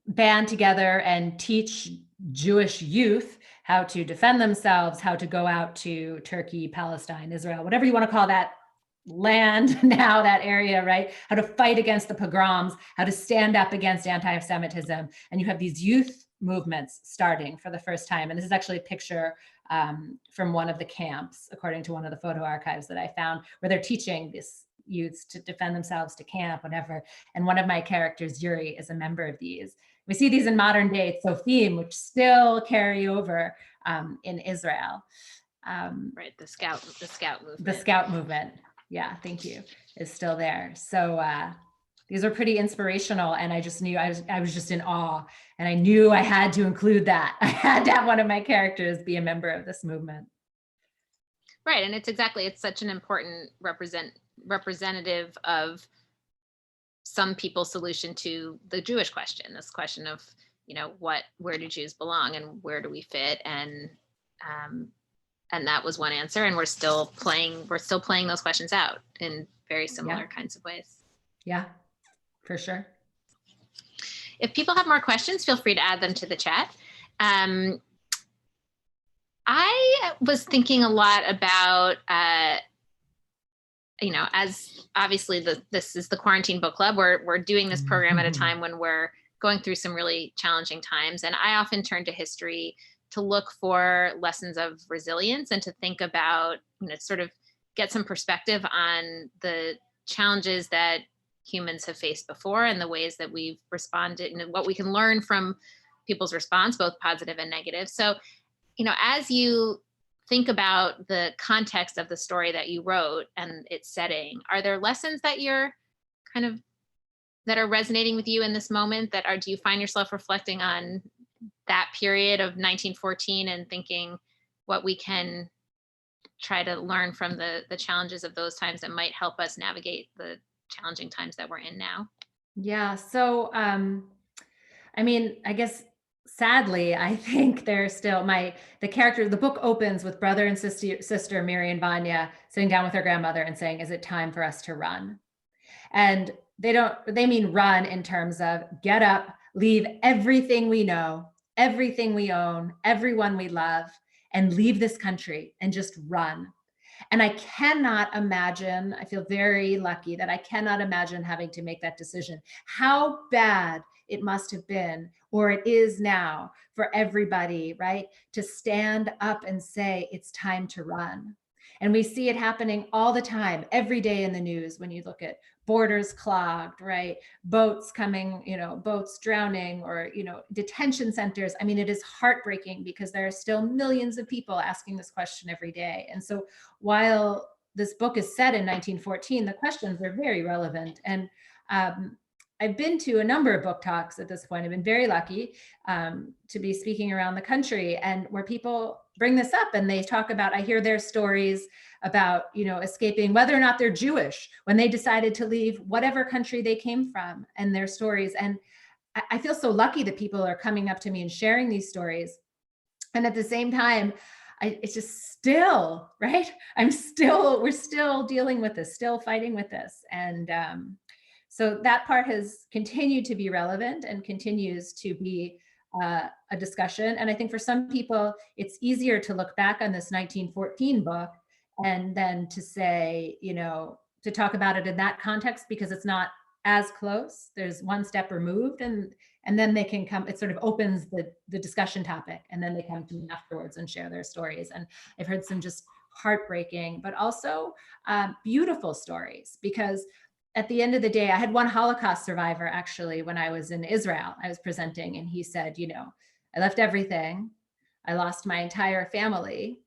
band together and teach Jewish youth how to defend themselves, how to go out to Turkey, Palestine, Israel, whatever you want to call that land now, that area, right? How to fight against the pogroms, how to stand up against anti-Semitism. And you have these youth movements starting for the first time. And this is actually a picture from one of the camps, according to one of the photo archives that I found, where they're teaching these youths to defend themselves, to camp, whatever. And one of my characters, Yuri, is a member of these. We see these in modern day Tzofim, which still carry over in Israel. Right, the scout movement. The scout movement, yeah, thank you, is still there. So these are pretty inspirational, and I just knew I was just in awe, and I knew I had to include that. I had to have one of my characters be a member of this movement. Right, and it's such an important representative of some people's solution to the Jewish question, this question of, where do Jews belong and where do we fit? And that was one answer. And we're still playing those questions out in very similar kinds of ways. Yeah, for sure. If people have more questions, feel free to add them to the chat. I was thinking a lot about, as obviously this is the Quarantine Book Club. We're doing this program at a time when we're going through some really challenging times. And I often turn to history to look for lessons of resilience and to think about, sort of get some perspective on the challenges that humans have faced before and the ways that we've responded and what we can learn from people's response, both positive and negative. So, as you think about the context of the story that you wrote and its setting, are there lessons that you're that are resonating with you in this moment do you find yourself reflecting on that period of 1914 and thinking what we can try to learn from the challenges of those times that might help us navigate the challenging times that we're in now? Yeah. So, I guess sadly, I think there's still the book opens with brother and sister Mary and Vanya sitting down with their grandmother and saying, "Is it time for us to run?" And they mean run in terms of get up, leave everything we know, everything we own, everyone we love, and leave this country and just run. And I cannot imagine, I feel very lucky that I cannot imagine having to make that decision. How bad it must have been, or it is now, for everybody, right, to stand up and say, it's time to run. And we see it happening all the time, every day in the news, when you look at borders clogged, right? Boats coming, boats drowning, or, detention centers. I mean, it is heartbreaking because there are still millions of people asking this question every day. And so while this book is set in 1914, the questions are very relevant. And I've been to a number of book talks at this point. I've been very lucky to be speaking around the country, and where people bring this up and they talk about, I hear their stories about, escaping, whether or not they're Jewish, when they decided to leave whatever country they came from, and their stories. And I feel so lucky that people are coming up to me and sharing these stories. And at the same time, it's just still, right? We're still dealing with this, still fighting with this. And so that part has continued to be relevant and continues to be a discussion. And I think for some people, it's easier to look back on this 1914 book and then to say, to talk about it in that context, because it's not as close. There's one step removed, and then they can come, it sort of opens the discussion topic, and then they come to me afterwards and share their stories. And I've heard some just heartbreaking, but also beautiful stories, because at the end of the day, I had one Holocaust survivor, actually, when I was in Israel, I was presenting, and he said, I left everything. I lost my entire family,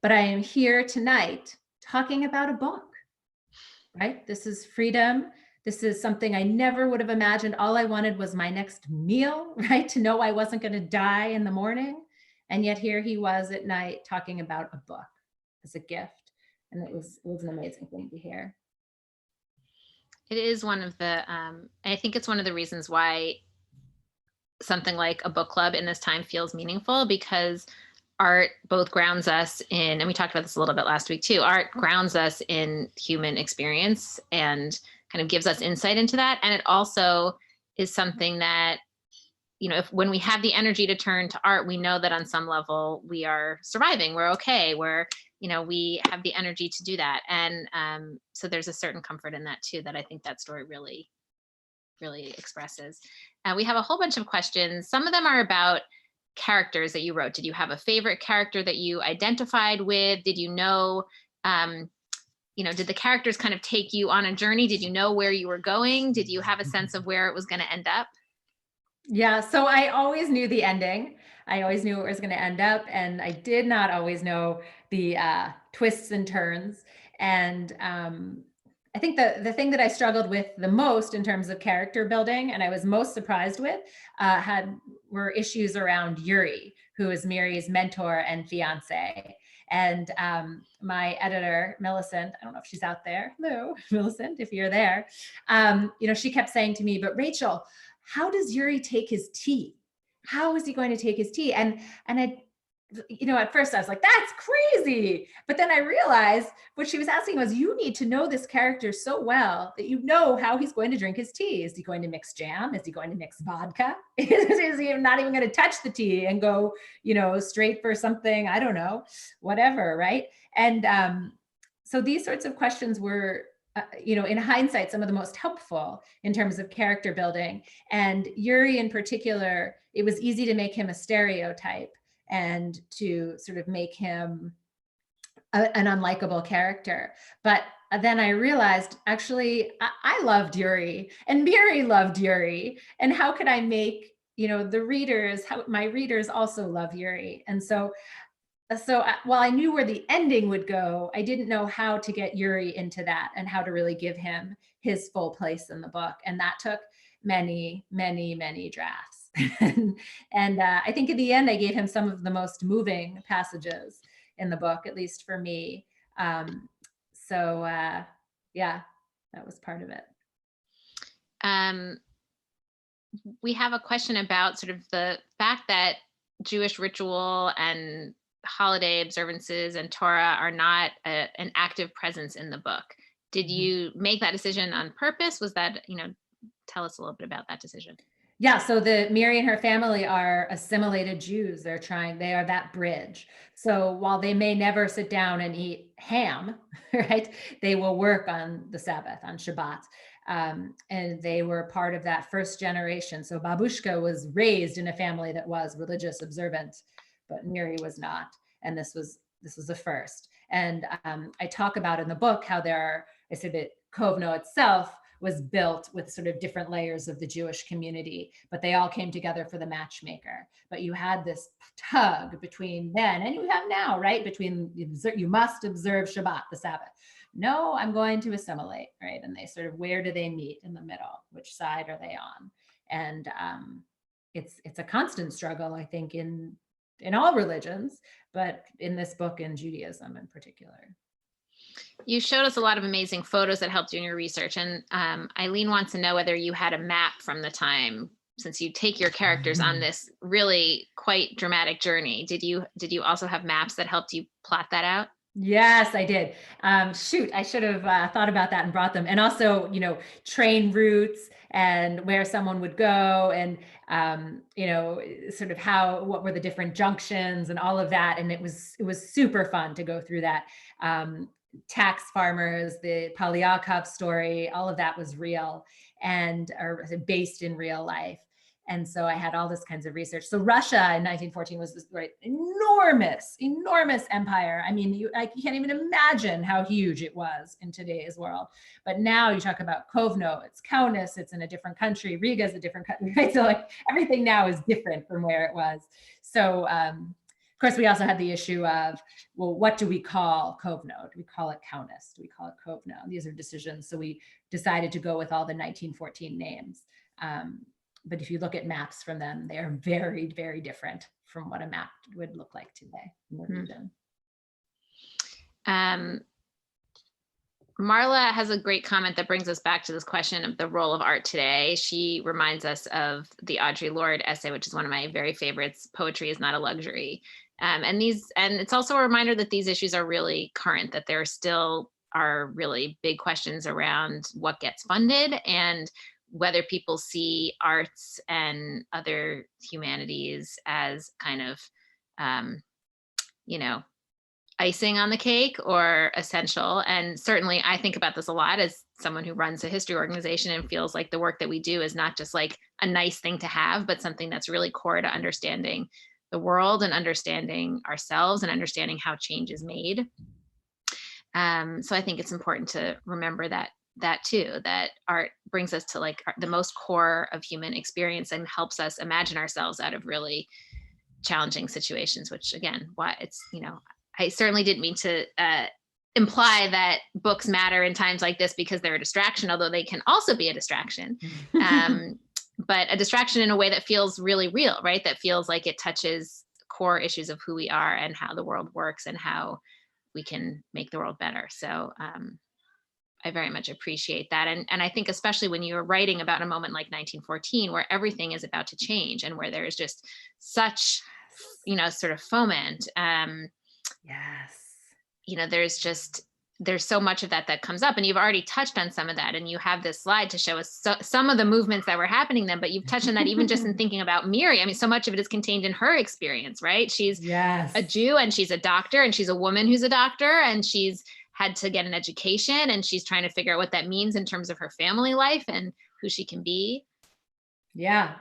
but I am here tonight talking about a book, right? This is freedom. This is something I never would have imagined. All I wanted was my next meal, right? To know I wasn't going to die in the morning. And yet here he was at night talking about a book as a gift. And it was an amazing thing to hear. It is one of the, I think it's one of the reasons why something like a book club in this time feels meaningful, because art both grounds us in, and we talked about this a little bit last week too, art grounds us in human experience and kind of gives us insight into that. And it also is something that, you know, when we have the energy to turn to art, we know that on some level we are surviving, we're okay, you know, we have the energy to do that. And so there's a certain comfort in that too, that I think that story really expresses. We have a whole bunch of questions. Some of them are about characters that you wrote. Did you have a favorite character that you identified with? Did you know, you know, did the characters kind of take you on a journey? Did you know where you were going? Did you have a sense of where it was going to end up? Yeah, so I always knew the ending. I always knew where it was going to end up, and I did not always know the twists and turns. And I think the thing that I struggled with the most in terms of character building, and I was most surprised with, were issues around Yuri, who is Miri's mentor and fiance. And my editor, Millicent, I don't know if she's out there. Hello, Millicent, if you're there. You know, she kept saying to me, but Rachel, how does Yuri take his tea? How is he going to take his tea? And I, you know, at first I was like, that's crazy. But then I realized what she was asking was, you need to know this character so well that you know how he's going to drink his tea. Is he going to mix jam? Is he going to mix vodka? Is he not even going to touch the tea and go, you know, straight for something, I don't know, whatever, right? And so these sorts of questions were, you know, in hindsight, some of the most helpful in terms of character building. And Yuri in particular, it was easy to make him a stereotype and to sort of make him an unlikable character. But then I realized, actually, I loved Yuri and Miri loved Yuri. And how could I make, you know, the readers, my readers also love Yuri? And so while I knew where the ending would go, I didn't know how to get Yuri into that and how to really give him his full place in the book. And that took many, many, many drafts. And I think in the end, I gave him some of the most moving passages in the book, at least for me. Yeah, that was part of it. We have a question about sort of the fact that Jewish ritual and holiday observances and Torah are not an active presence in the book. Did you make that decision on purpose? Was that, you know, tell us a little bit about that decision. Yeah, so Miri and her family are assimilated Jews. They are that bridge. So while they may never sit down and eat ham, right, they will work on the Sabbath, on Shabbat. And they were part of that first generation. So Babushka was raised in a family that was religious observant, but Miri was not. And this was the first. And I talk about in the book how I said that Cove No itself was built with sort of different layers of the Jewish community, but they all came together for the Matchmaker. But you had this tug between then and you have now, right? Between you must observe Shabbat, the Sabbath. No, I'm going to assimilate, right? And they sort of, where do they meet in the middle? Which side are they on? And it's a constant struggle, I think, in all religions, but in this book, in Judaism in particular. You showed us a lot of amazing photos that helped you in your research. And Eileen wants to know whether you had a map from the time, since you take your characters on this really quite dramatic journey. Did you also have maps that helped you plot that out? Yes, I did. Shoot, I should have thought about that and brought them. And also, you know, train routes and where someone would go and, you know, sort of what were the different junctions and all of that. And it was super fun to go through that. Tax farmers, the Polyakov story, all of that was real and are based in real life. And so I had all this kinds of research. So Russia in 1914 was this enormous empire. I mean, you can't even imagine how huge it was in today's world. But now you talk about Cove No, it's Kaunas, it's in a different country. Riga is a different country, right? So like everything now is different from where it was. So of course, we also had the issue of, well, what do we call Cove No? Do we call it Kaunas? Do we call it Cove No? These are decisions. So we decided to go with all the 1914 names. But if you look at maps from them, they are very, very different from what a map would look like today in the region. Marla has a great comment that brings us back to this question of the role of art today. She reminds us of the Audre Lorde essay, which is one of my very favorites, Poetry is Not a Luxury. And it's also a reminder that these issues are really current, that there still are really big questions around what gets funded and whether people see arts and other humanities as kind of, icing on the cake or essential. And certainly I think about this a lot as someone who runs a history organization and feels like the work that we do is not just like a nice thing to have, but something that's really core to understanding the world and understanding ourselves and understanding how change is made. So I think it's important to remember that too, that art brings us to like the most core of human experience and helps us imagine ourselves out of really challenging situations, which again, why it's, I certainly didn't mean to imply that books matter in times like this because they're a distraction, although they can also be a distraction. But a distraction in a way that feels really real, right? That feels like it touches core issues of who we are and how the world works and how we can make the world better. So I very much appreciate that. And I think especially when you're writing about a moment like 1914, where everything is about to change and where there is just such, sort of foment. Yes. There's so much of that comes up, and you've already touched on some of that, and you have this slide to show us some of the movements that were happening then, but you've touched on that even just in thinking about Miri. I mean, so much of it is contained in her experience, right? She's a Jew and she's a doctor and she's a woman who's a doctor and she's had to get an education and she's trying to figure out what that means in terms of her family life and who she can be. Yeah.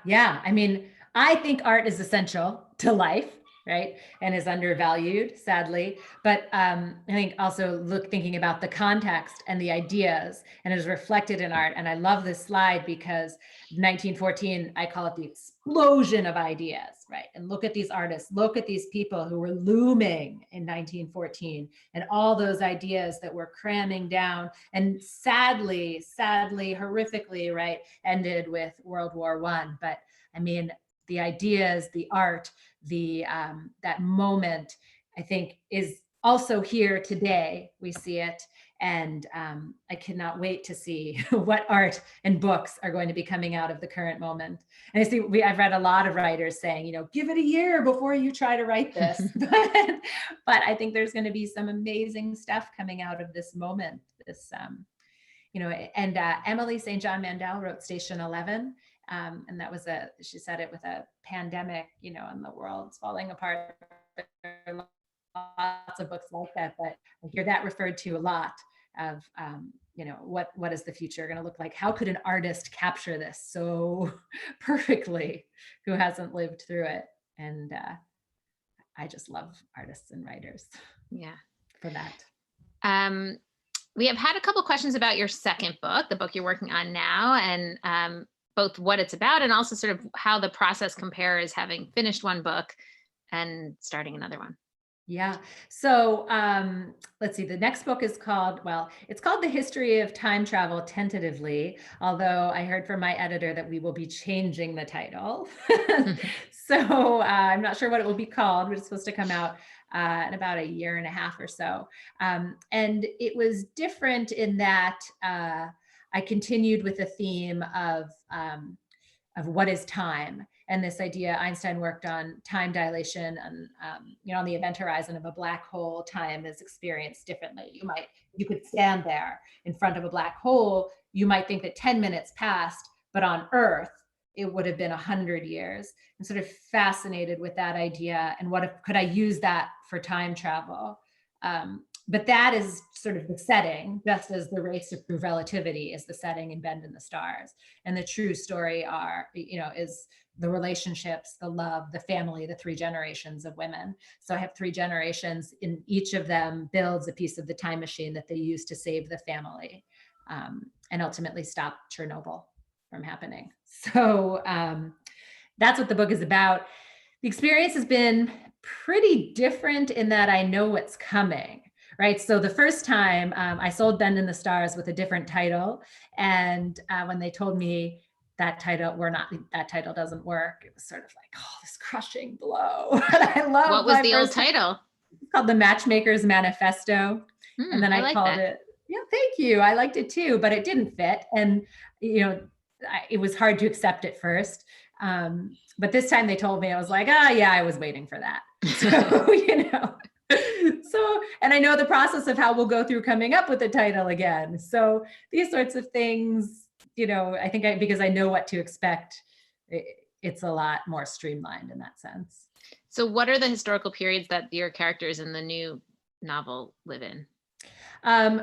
I mean, I think art is essential to life, right? And is undervalued, sadly. But I think also thinking about the context and the ideas, and it is reflected in art. And I love this slide because 1914, I call it the explosion of ideas, right? And look at these artists, look at these people who were looming in 1914 and all those ideas that were cramming down and sadly, horrifically, right, ended with World War I. But I mean, the ideas, the art, that moment, I think, is also here today. We see it, and I cannot wait to see what art and books are going to be coming out of the current moment. And I've read a lot of writers saying, give it a year before you try to write this, but I think there's going to be some amazing stuff coming out of this moment. And Emily St. John Mandel wrote Station 11. And that was she said it with a pandemic, and the world's falling apart. There are lots of books like that, but I hear that referred to a lot of, what is the future going to look like? How could an artist capture this so perfectly who hasn't lived through it? And I just love artists and writers. Yeah. For that. We have had a couple questions about your second book, the book you're working on now, and both what it's about and also sort of how the process compares having finished one book and starting another one. Yeah. So let's see. The next book is called The History of Time Travel, tentatively, although I heard from my editor that we will be changing the title. So I'm not sure what it will be called, but it's supposed to come out in about a year and a half or so. And it was different in that I continued with the theme of what is time, and this idea Einstein worked on time dilation and on the event horizon of a black hole, time is experienced differently. You could stand there in front of a black hole, you might think that 10 minutes passed, but on Earth it would have been 100 years. I'm sort of fascinated with that idea, and could I use that for time travel? But that is sort of the setting, just as the race to prove relativity is the setting in Bend in the Stars. And the true story is the relationships, the love, the family, the 3 generations of women. So I have 3 generations, and each of them builds a piece of the time machine that they use to save the family and ultimately stop Chernobyl from happening. So that's what the book is about. The experience has been pretty different in that I know what's coming. Right. So the first time I sold Bend in the Stars with a different title. And when they told me that title doesn't work, it was sort of like, this crushing blow. I love what was the old title? It's called The Matchmaker's Manifesto. And then I called it. Yeah, thank you. I liked it too, but it didn't fit. And, it was hard to accept at first. But this time they told me, I was like, yeah, I was waiting for that. So, you know, and I know the process of how we'll go through coming up with the title again. So these sorts of things, you know, I think because I know what to expect, it's a lot more streamlined in that sense. So what are the historical periods that your characters in the new novel live in?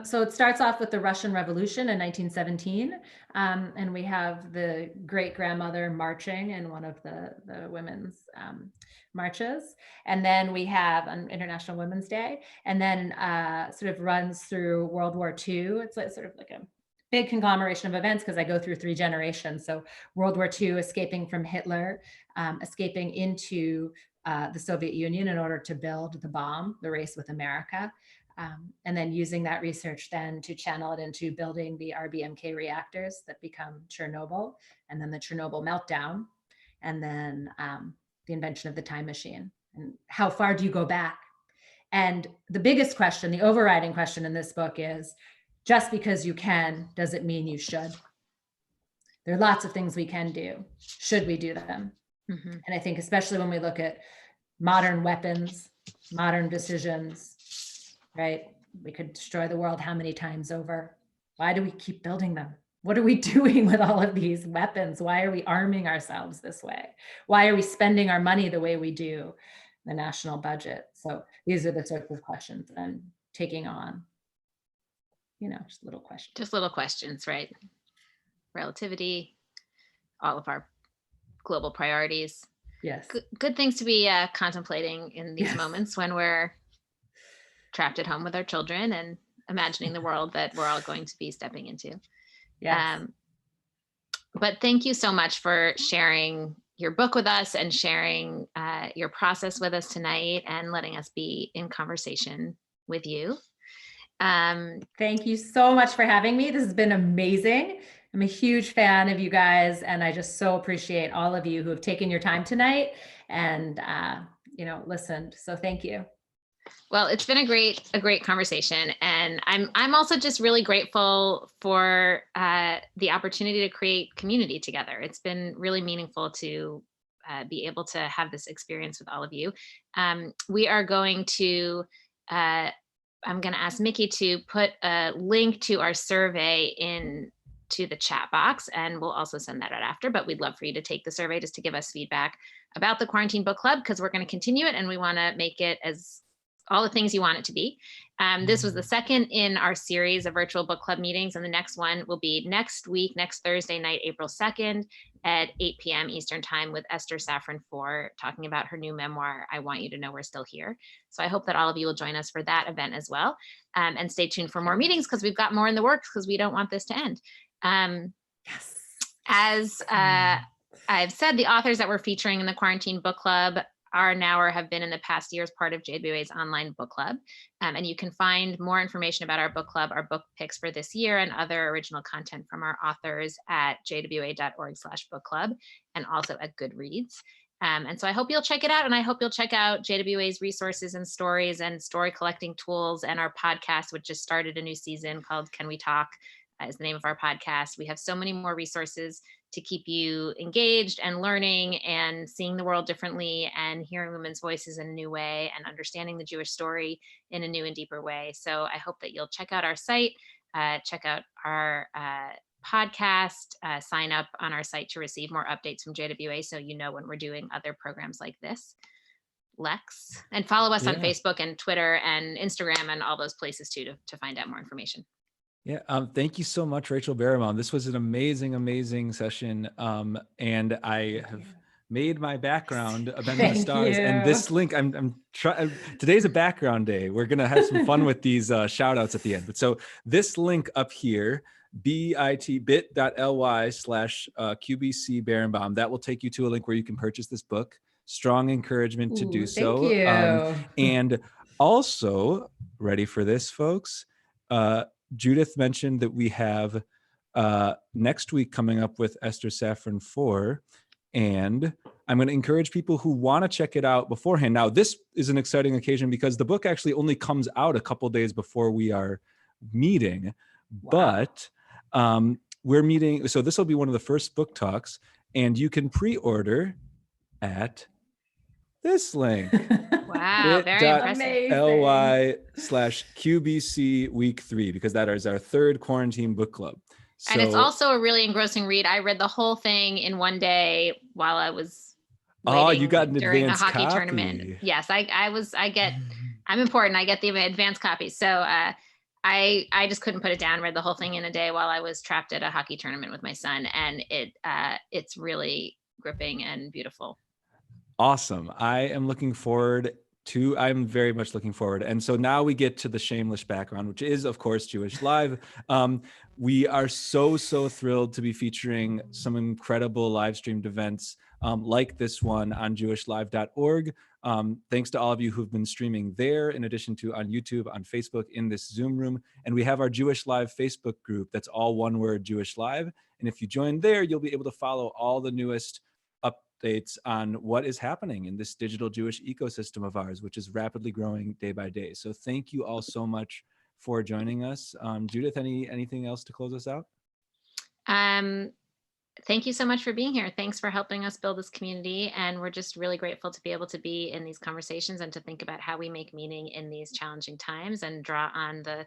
So it starts off with the Russian Revolution in 1917, and we have the great-grandmother marching in one of the women's marches. And then we have on International Women's Day, and then sort of runs through World War II. It's like, sort of like a big conglomeration of events because I go through 3 generations. So World War II, escaping from Hitler, escaping into the Soviet Union in order to build the bomb, the race with America. And then using that research then to channel it into building the RBMK reactors that become Chernobyl, and then the Chernobyl meltdown, and then the invention of the time machine. And how far do you go back? And the biggest question, the overriding question in this book is, just because you can, does it mean you should? There are lots of things we can do. Should we do them? Mm-hmm. And I think especially when we look at modern weapons, modern decisions, right? We could destroy the world how many times over? Why do we keep building them? What are we doing with all of these weapons? Why are we arming ourselves this way? Why are we spending our money the way we do, the national budget? So these are the sorts of questions that I'm taking on. You know, just little questions. Just little questions, right? Relativity, all of our global priorities. Yes. Good things to be contemplating in these moments when we're trapped at home with our children and imagining the world that we're all going to be stepping into. Yes. But thank you so much for sharing your book with us and sharing your process with us tonight and letting us be in conversation with you. Thank you so much for having me. This has been amazing. I'm a huge fan of you guys, and I just so appreciate all of you who have taken your time tonight and you know, listened. So thank you. Well, it's been a great conversation, and I'm also just really grateful for the opportunity to create community together. It's been really meaningful to be able to have this experience with all of you. We are going to. I'm going to ask Mickey to put a link to our survey into the chat box, and we'll also send that out after, but we'd love for you to take the survey just to give us feedback about the Quarantine Book Club, because we're going to continue it and we want to make it as all the things you want it to be. This was the second in our series of virtual book club meetings, and the next one will be next week, next Thursday night, April 2nd at 8 p.m. Eastern Time with Esther Safran Foer talking about her new memoir, I Want You to Know We're Still Here. So I hope that all of you will join us for that event as well. And stay tuned for more meetings because we've got more in the works because we don't want this to end. Yes. As I've said, the authors that we're featuring in the Quarantine Book Club are now or have been in the past years part of JWA's online book club. And you can find more information about our book club, our book picks for this year, and other original content from our authors at jwa.org/book club and also at Goodreads. And so I hope you'll check it out, and I hope you'll check out JWA's resources and stories and story collecting tools, and our podcast, which just started a new season called Can We Talk, is the name of our podcast. We have so many more resources to keep you engaged and learning and seeing the world differently and hearing women's voices in a new way and understanding the Jewish story in a new and deeper way. So I hope that you'll check out our site, check out our podcast, sign up on our site to receive more updates from JWA so you know when we're doing other programs like this. Lex, and follow us on Facebook and Twitter and Instagram and all those places too to find out more information. Yeah, thank you so much, Rachel Baranbaum. This was an amazing session, and I have made my background a Bend in the Stars. And this link, I'm trying. Today's a background day. We're gonna have some fun with these shout outs at the end. But so this link up here, bit.ly/QBC Baranbaum, that will take you to a link where you can purchase this book. Strong encouragement to do so. Thank you. And also, ready for this, folks? Judith mentioned that we have next week coming up with Esther Safran Foer, and I'm going to encourage people who want to check it out beforehand. Now, this is an exciting occasion because the book actually only comes out a couple days before we are meeting, but we're meeting. So this will be one of the first book talks, and you can pre-order at this link. Wow, very impressive. Amazing. LY/QBC week 3, because that is our third quarantine book club. So, And it's also a really engrossing read. I read the whole thing in one day while I was waiting you got an during a advanced hockey copy. tournament. Yes, I'm important. I get the advanced copies. So I just couldn't put it down. Read the whole thing in a day while I was trapped at a hockey tournament with my son, and it's really gripping and beautiful. Awesome. I'm very much looking forward. And so now we get to the shameless background, which is, of course, Jewish Live. We are so thrilled to be featuring some incredible live streamed events like this one on jewishlive.org. Thanks to all of you who've been streaming there, in addition to on YouTube, on Facebook, in this Zoom room. And we have our Jewish Live Facebook group. That's all one word, Jewish Live. And if you join there, you'll be able to follow all the newest updates on what is happening in this digital Jewish ecosystem of ours, which is rapidly growing day by day. So thank you all so much for joining us. Judith, anything else to close us out? Thank you so much for being here. Thanks for helping us build this community. And we're just really grateful to be able to be in these conversations and to think about how we make meaning in these challenging times and draw on the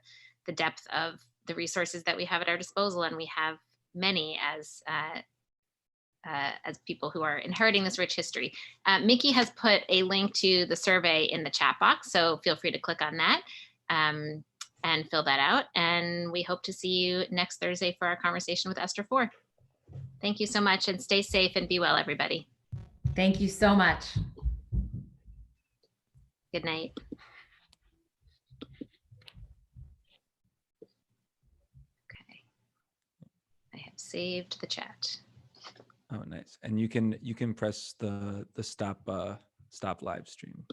depth of the resources that we have at our disposal. And we have many as people who are inheriting this rich history. Mickey has put a link to the survey in the chat box, so feel free to click on that and fill that out. And we hope to see you next Thursday for our conversation with Esther 4. Thank you so much, and stay safe and be well, everybody. Thank you so much. Good night. Okay. I have saved the chat. Oh, nice. And you can press the stop live stream.